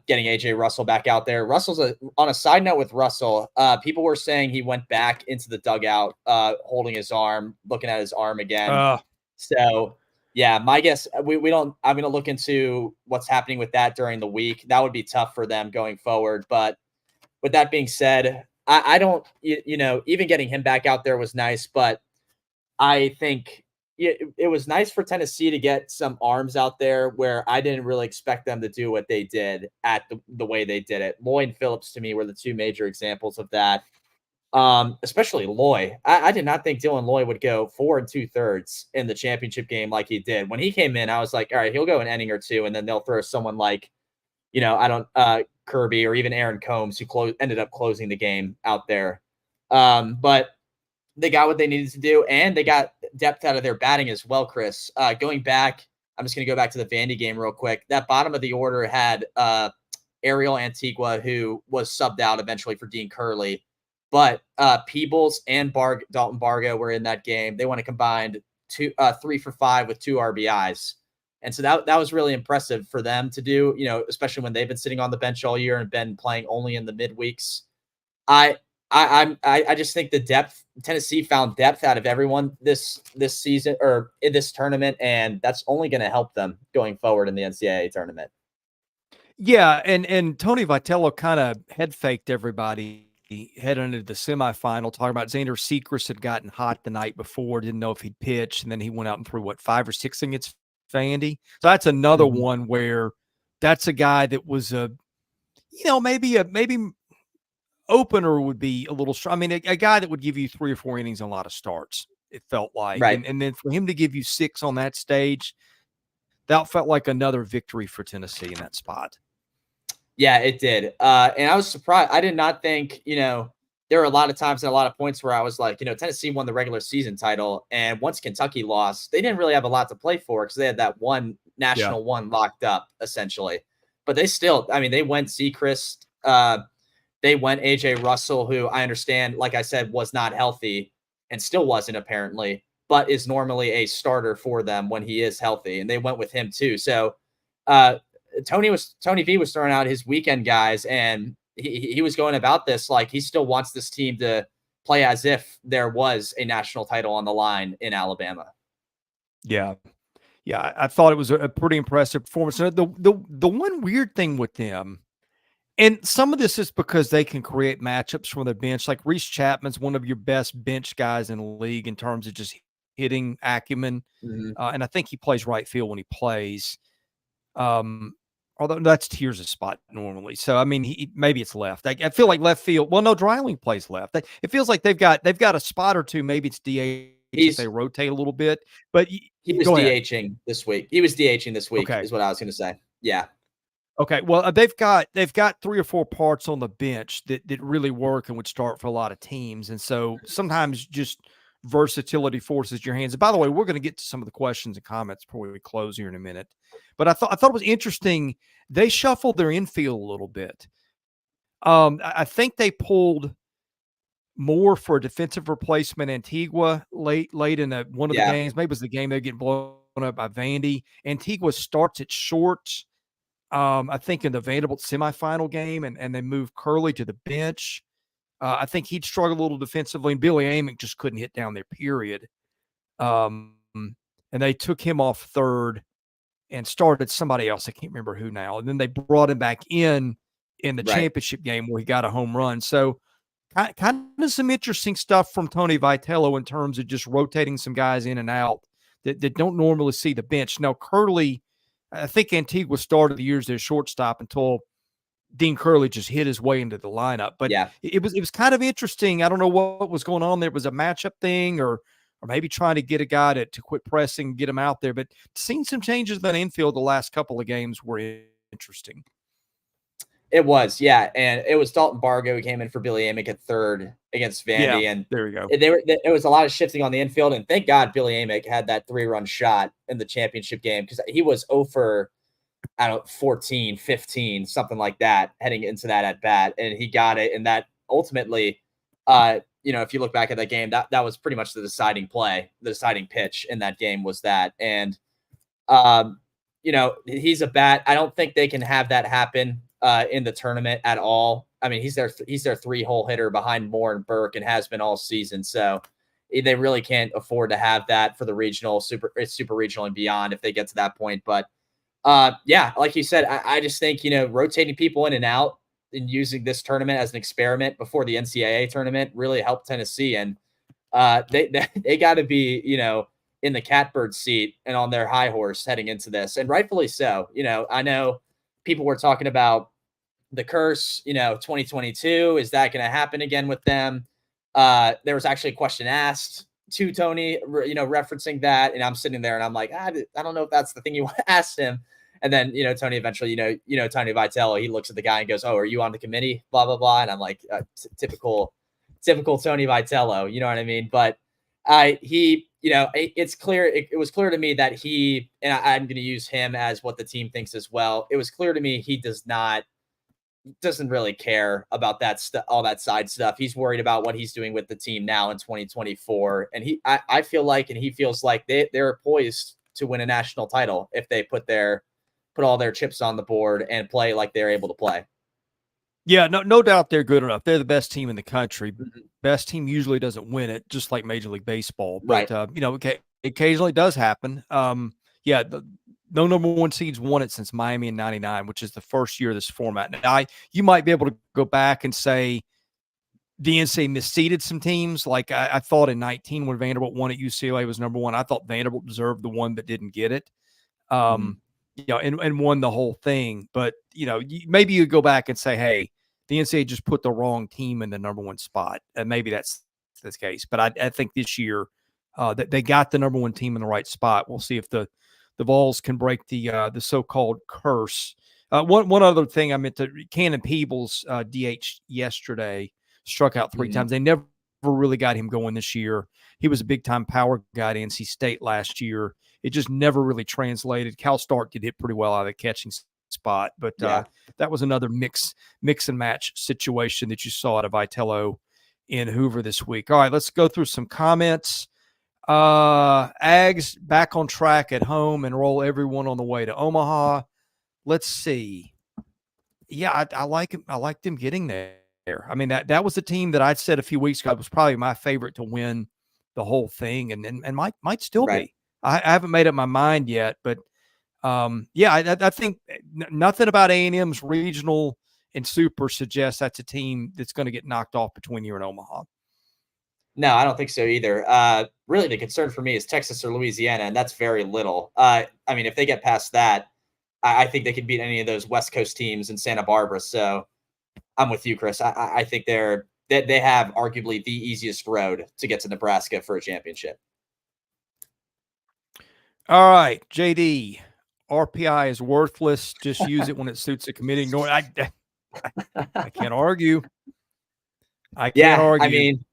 getting A.J. Russell back out there. Russell's on a side note with Russell, people were saying he went back into the dugout, holding his arm, looking at his arm again. So, yeah, my guess, I'm going to look into what's happening with that during the week. That would be tough for them going forward. But with that being said, I don't, even getting him back out there was nice, but I think it was nice for Tennessee to get some arms out there where I didn't really expect them to do what they did at the way they did it. Loy and Phillips, to me, were the 2 major examples of that. Especially Loy. I did not think Dylan Loy would go 4 2/3 in the championship game like he did. When he came in, I was like, all right, he'll go an inning or two, and then they'll throw someone like, Kirby or even Aaron Combs, who ended up closing the game out there. But they got what they needed to do, and they got depth out of their batting as well, Chris. Going back, I'm just going to go back to the Vandy game real quick. That bottom of the order had Ariel Antigua, who was subbed out eventually for Dean Curley. But Peebles and Dalton Bargo were in that game. They went a combined 3 for 5 with 2 RBIs. And so that was really impressive for them to do, especially when they've been sitting on the bench all year and been playing only in the midweeks. I just think the depth, Tennessee found depth out of everyone this season or in this tournament, and that's only going to help them going forward in the NCAA tournament. Yeah, and Tony Vitello kind of head faked everybody heading into the semifinal, talking about Xander Sechrist had gotten hot the night before, didn't know if he'd pitch, and then he went out and threw 5 or 6 against Vandy. So that's another one where that's a guy that was maybe opener would be a little strong. I mean, a guy that would give you 3 or 4 innings and a lot of starts, it felt like. Right. And then for him to give you 6 on that stage, that felt like another victory for Tennessee in that spot. Yeah, it did. And I was surprised. I did not think, there were a lot of times and a lot of points where I was like, Tennessee won the regular season title. And once Kentucky lost, they didn't really have a lot to play for because they had that one national one locked up, essentially. But they still, they went Sechrist. They went AJ Russell, who I understand, like I said, was not healthy and still wasn't apparently, but is normally a starter for them when he is healthy. And they went with him too. So Tony V was throwing out his weekend guys, and he was going about this like he still wants this team to play as if there was a national title on the line in Alabama. Yeah. Yeah, I thought it was a pretty impressive performance. The one weird thing with them, and some of this is because they can create matchups from the bench. Like Reese Chapman's one of your best bench guys in the league in terms of just hitting acumen. And I think he plays right field when he plays. Although that's Tears' spot normally. So, maybe it's left. I feel like left field. Well, no, Dreiling plays left. It feels like they've got a spot or two. Maybe it's DH if they rotate a little bit. But he was DHing this week. He was DHing this week is what I was going to say. Yeah. Okay. Well, they've got 3 or 4 parts on the bench that really work and would start for a lot of teams. And so sometimes just versatility forces your hands. And by the way, we're going to get to some of the questions and comments before we close here in a minute. But I thought it was interesting. They shuffled their infield a little bit. I think they pulled more for a defensive replacement Antigua late in one of the games. Maybe it was the game they're getting blown up by Vandy. Antigua starts at short, I think in the Vanderbilt semifinal game, and they moved Curley to the bench. I think he'd struggled a little defensively, and Billy Amick just couldn't hit down there, period. And they took him off third and started somebody else. I can't remember who now. And then they brought him back in the championship game where he got a home run. So kind of some interesting stuff from Tony Vitello in terms of just rotating some guys in and out that don't normally see the bench. Now, Curley, I think Antigua started the year as their shortstop until Dean Curley just hit his way into the lineup. But it was kind of interesting. I don't know what was going on there. It was a matchup thing or maybe trying to get a guy to quit pressing, get him out there. But seeing some changes in the infield the last couple of games were interesting. It was, yeah. And it was Dalton Bargo who came in for Billy Amick at third against Vandy. Yeah, and there you go. It was a lot of shifting on the infield. And thank God Billy Amick had that 3-run shot in the championship game because he was 0 for, 14, 15, something like that, heading into that at bat. And he got it. And that ultimately, if you look back at that game, that was pretty much the deciding play, the deciding pitch in that game was that. And, he's a bat. I don't think they can have that happen in the tournament at all. He's their 3-hole hitter behind Moore and Burke and has been all season. So they really can't afford to have that for the regional, super regional and beyond if they get to that point. But like you said, I just think, rotating people in and out and using this tournament as an experiment before the NCAA tournament really helped Tennessee. And they got to be, in the catbird seat and on their high horse heading into this. And rightfully so. I know people were talking about the curse, 2022. Is that going to happen again with them? There was actually a question asked to Tony, referencing that. And I'm sitting there and I'm like, I don't know if that's the thing you want to ask him. And then, Tony eventually, Tony Vitello, he looks at the guy and goes, "Oh, are you on the committee? Blah, blah, blah." And I'm like, typical Tony Vitello, you know what I mean? But it's clear. It was clear to me that I'm going to use him as what the team thinks as well. It was clear to me he doesn't really care about that stuff, all that side stuff. He's worried about what he's doing with the team now in 2024. And I feel like, and he feels like they're poised to win a national title if they put all their chips on the board and play like they're able to play. Yeah, no doubt they're good enough. They're the best team in the country. Mm-hmm. Best team usually doesn't win it, just like Major League Baseball. Right. But, occasionally it does happen. No number one seeds won it since Miami in '99, which is the first year of this format. Now, you might be able to go back and say the NCAA misseeded some teams. Like I thought in 19 when Vanderbilt won at UCLA was number one. I thought Vanderbilt deserved the one that didn't get it. And won the whole thing. But, maybe you go back and say, hey, the NCAA just put the wrong team in the number one spot. And maybe that's the case. But I think this year that they got the number one team in the right spot. We'll see if the Vols can break the so-called curse. One other thing I meant to – Cannon Peebles DH yesterday, struck out 3 times. They never really got him going this year. He was a big-time power guy at NC State last year. It just never really translated. Cal Stark did hit pretty well out of the catching spot, but that was another mix and match situation that you saw out of Vitello in Hoover this week. All right, let's go through some comments. Ags back on track at home and roll everyone on the way to Omaha. Let's see. Yeah, I like him. I liked him getting there. I mean, that was the team that I said a few weeks ago was probably my favorite to win the whole thing, and might still be. I haven't made up my mind yet, but I think nothing about A&M's regional and super suggests that's a team that's going to get knocked off between here and Omaha. No, I don't think so either. Really, the concern for me is Texas or Louisiana, and that's very little. I mean, if they get past that, I think they could beat any of those West Coast teams in Santa Barbara. So I'm with you, Chris. I think they have arguably the easiest road to get to Nebraska for a championship. All right, JD, RPI is worthless. Just use it when it suits the committee. I can't argue. I can't argue. I mean,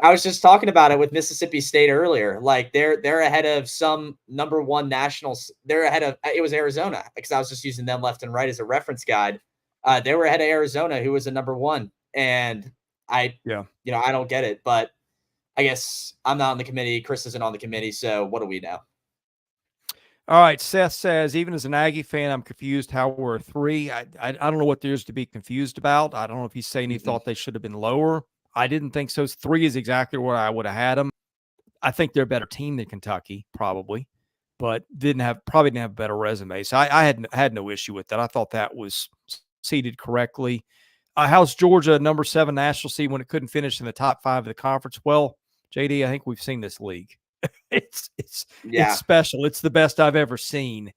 I was just talking about it with Mississippi State earlier. Like they're ahead of some number one nationals. They're ahead of it was Arizona because I was just using them left and right as a reference guide. They were ahead of Arizona, who was a number one, and I don't get it. But I guess I'm not on the committee. Chris isn't on the committee, so what do we know? All right, Seth says, even as an Aggie fan, I'm confused how we're 3. I don't know what there is to be confused about. I don't know if he's saying he thought they should have been lower. I didn't think so. 3 is exactly where I would have had them. I think they're a better team than Kentucky, probably, but probably didn't have a better resume. So I had no issue with that. I thought that was seeded correctly. How's Georgia number 7 national seed when it couldn't finish in the top 5 of the conference? Well, JD, I think we've seen this league. It's special. It's the best I've ever seen.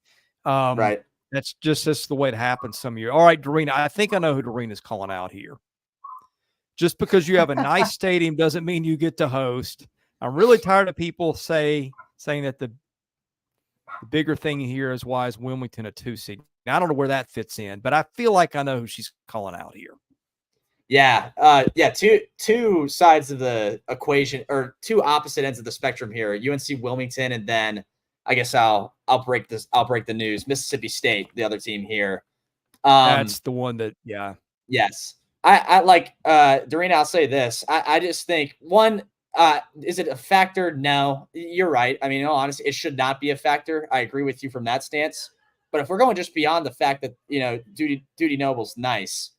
Right. That's the way it happens some year. All right, Dorena, I think I know who Dorena's calling out here. Just because you have a nice stadium doesn't mean you get to host. I'm really tired of people saying that the bigger thing here is why is Wilmington a 2 seed. Now, I don't know where that fits in, but I feel like I know who she's calling out here. Yeah. Two sides of the equation, or 2 opposite ends of the spectrum here. UNC Wilmington, and then I guess I'll break the news. Mississippi State, the other team here. That's the one that, Yes. I like Dorena, I'll say this. I just think one, is it a factor? No, you're right. I mean, in all honesty, it should not be a factor. I agree with you from that stance. But if we're going just beyond the fact that, Duty Noble's nice,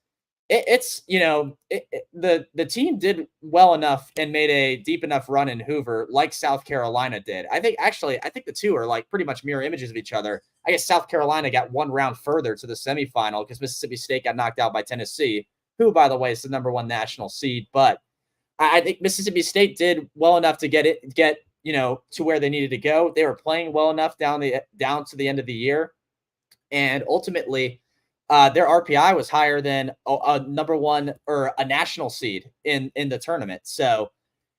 the team did well enough and made a deep enough run in Hoover like South Carolina did. I think the 2 are like pretty much mirror images of each other. I guess South Carolina got 1 round further to the semifinal because Mississippi State got knocked out by Tennessee, who, by the way, is the number 1 national seed. But I think Mississippi State did well enough to get to where they needed to go. They were playing well enough down to the end of the year. And ultimately, their RPI was higher than a number one or a national seed in the tournament. So,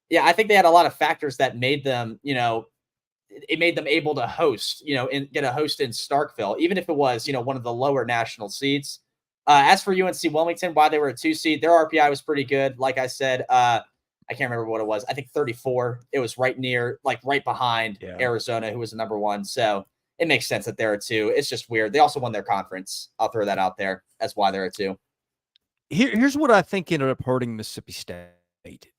yeah, I think they had a lot of factors that made them, it made them able to host, and get a host in Starkville, even if it was, one of the lower national seeds. As for UNC Wilmington, why they were a 2 seed, their RPI was pretty good. Like I said, I can't remember what it was. I think 34. It was right behind Arizona, who was the number 1. So it makes sense that they're a 2. It's just weird. They also won their conference. I'll throw that out there as why they're a 2. Here's what I think ended up hurting Mississippi State.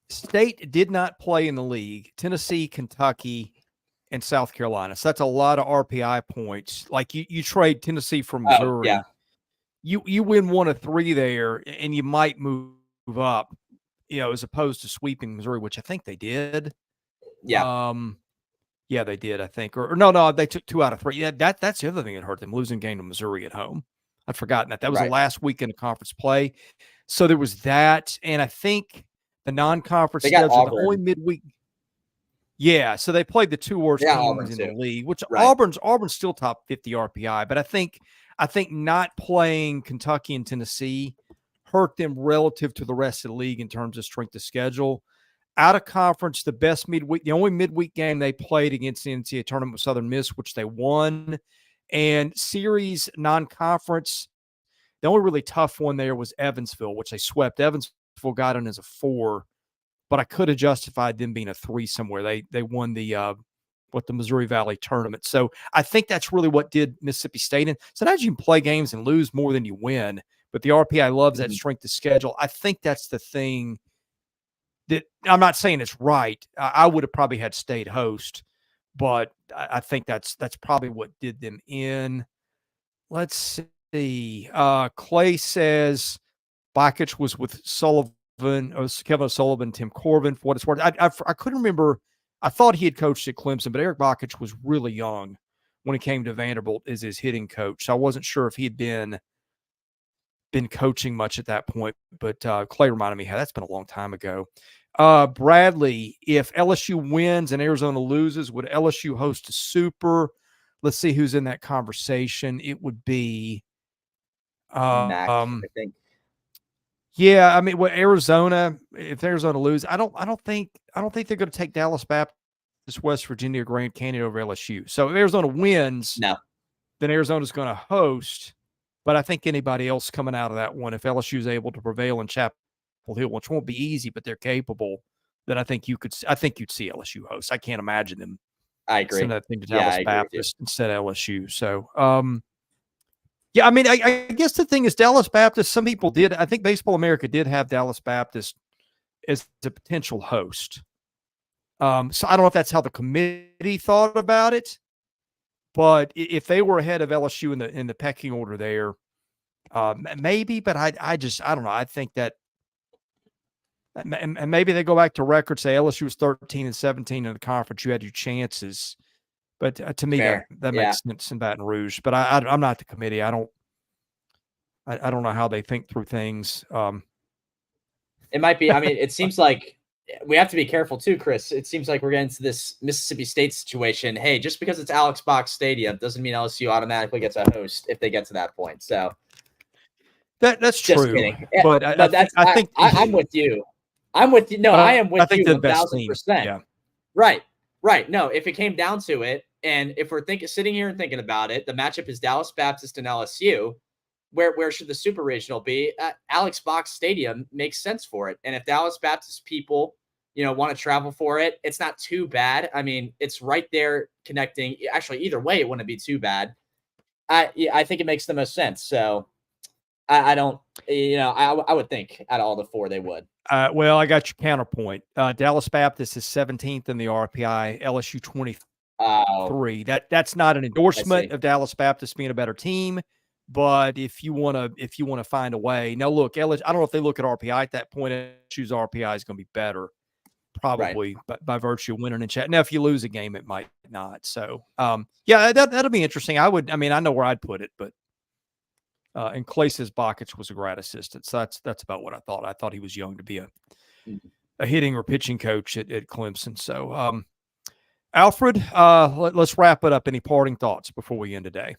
State did not play in the league. Tennessee, Kentucky, and South Carolina. So that's a lot of RPI points. Like you trade Tennessee for Missouri. Yeah. You win 1 of 3 there, and you might move up, as opposed to sweeping Missouri, which I think they did. Yeah. Yeah, they did, I think. Or no, they took 2 out of 3. Yeah, that's the other thing that hurt them, losing game to Missouri at home. I'd forgotten that. That was the last weekend of conference play. So there was that, and I think the non-conference schedule, the only midweek. Yeah, so they played the 2 worst teams in the league, which Auburn's still top 50 RPI, but I think not playing Kentucky and Tennessee hurt them relative to the rest of the league in terms of strength of schedule. Out of conference, the only midweek game they played against the NCAA tournament was Southern Miss, which they won. And series non-conference, the only really tough one there was Evansville, which they swept. Evansville got in as a 4, but I could have justified them being a 3 somewhere. They won the Missouri Valley tournament. So I think that's really what did Mississippi State in. Sometimes you can play games and lose more than you win, but the RPI loves that strength of schedule. I think that's the thing that I'm not saying it's right. I would have probably had State host, but I think that's probably what did them in. Let's see. Clay says Bakich was with Kevin O'Sullivan, Tim Corbin, for what it's worth. I couldn't remember. I thought he had coached at Clemson, but Eric Bakich was really young when he came to Vanderbilt as his hitting coach. So I wasn't sure if he had been coaching much at that point, but Clay reminded me, that's been a long time ago. Bradley, if LSU wins and Arizona loses, would LSU host a Super? Let's see who's in that conversation. It would be Mac, I think. Yeah, I mean, Arizona, if Arizona lose, I don't think they're going to take Dallas Baptist, West Virginia, or Grand Canyon over LSU. So if Arizona wins, then Arizona's going to host. But I think anybody else coming out of that one, if LSU is able to prevail in Chapel Hill, which won't be easy, but they're capable, then I think you'd see LSU host. I can't imagine them. I agree. Send that thing to Dallas Baptist instead of LSU. So, yeah, I mean, I guess the thing is Dallas Baptist, some people did. I think Baseball America did have Dallas Baptist as a potential host. So I don't know if that's how the committee thought about it, but if they were ahead of LSU in the pecking order there, maybe. But I don't know. I think that, and maybe they go back to record, say LSU was 13-17 in the conference. You had your chances. But to me, that makes sense in Baton Rouge. But I'm not the committee. I don't know how they think through things. It might be. I mean, it seems like we have to be careful too, Chris. It seems like we're getting to this Mississippi State situation. Hey, just because it's Alex Box Stadium doesn't mean LSU automatically gets a host if they get to that point. So that's true. Yeah, but I think I'm with you. I'm with you. No, I am with you 1,000%. Yeah. Right. No, if it came down to it, and if we're sitting here and thinking about it, the matchup is Dallas Baptist and LSU. Where should the Super Regional be? Alex Box Stadium makes sense for it. And if Dallas Baptist people, want to travel for it, it's not too bad. I mean, it's right there connecting. Actually, either way, it wouldn't be too bad. I think it makes the most sense. So I don't, I would think out of all the 4, they would. Well, I got your counterpoint. Dallas Baptist is 17th in the RPI, LSU 23. That's not an endorsement of Dallas Baptist being a better team, but if you want to find a way. Now, look, LSU, I don't know if they look at RPI at that point. LSU's RPI is going to be better, probably, but by virtue of winning in chat. Now, if you lose a game, it might not. So, yeah, that'll be interesting. I know where I'd put it, but. And Clay says Bakich was a grad assistant. So that's about what I thought. I thought he was young to be a hitting or pitching coach at Clemson. So, Alfred, let's wrap it up. Any parting thoughts before we end today?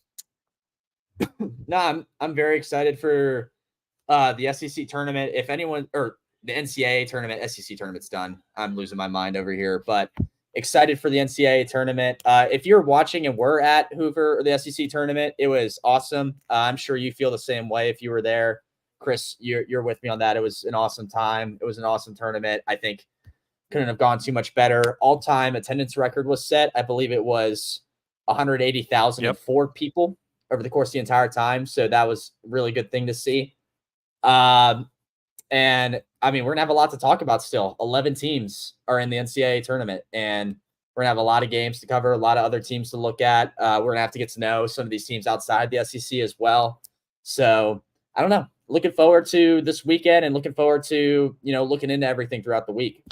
No, I'm very excited for the SEC tournament. If anyone, or the NCAA tournament, SEC tournament's done. I'm losing my mind over here, but excited for the NCAA tournament. If you're watching and were at Hoover or the SEC tournament, it was awesome. I'm sure you feel the same way if you were there. Chris, you're with me on that. It was an awesome time. It was an awesome tournament. I think couldn't have gone too much better. All-time attendance record was set. I believe it was 180,004 people over the course of the entire time. So that was a really good thing to see. And I mean, we're going to have a lot to talk about still. 11 teams are in the NCAA tournament, and we're going to have a lot of games to cover, a lot of other teams to look at. We're going to have to get to know some of these teams outside the SEC as well. So I don't know. Looking forward to this weekend and looking forward to, looking into everything throughout the week.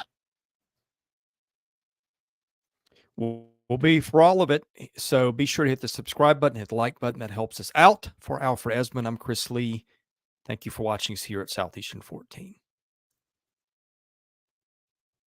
Will be for all of it. So be sure to hit the subscribe button, hit the like button. That helps us out. For Alfred Ezman, I'm Chris Lee. Thank you for watching us here at Southeastern 14.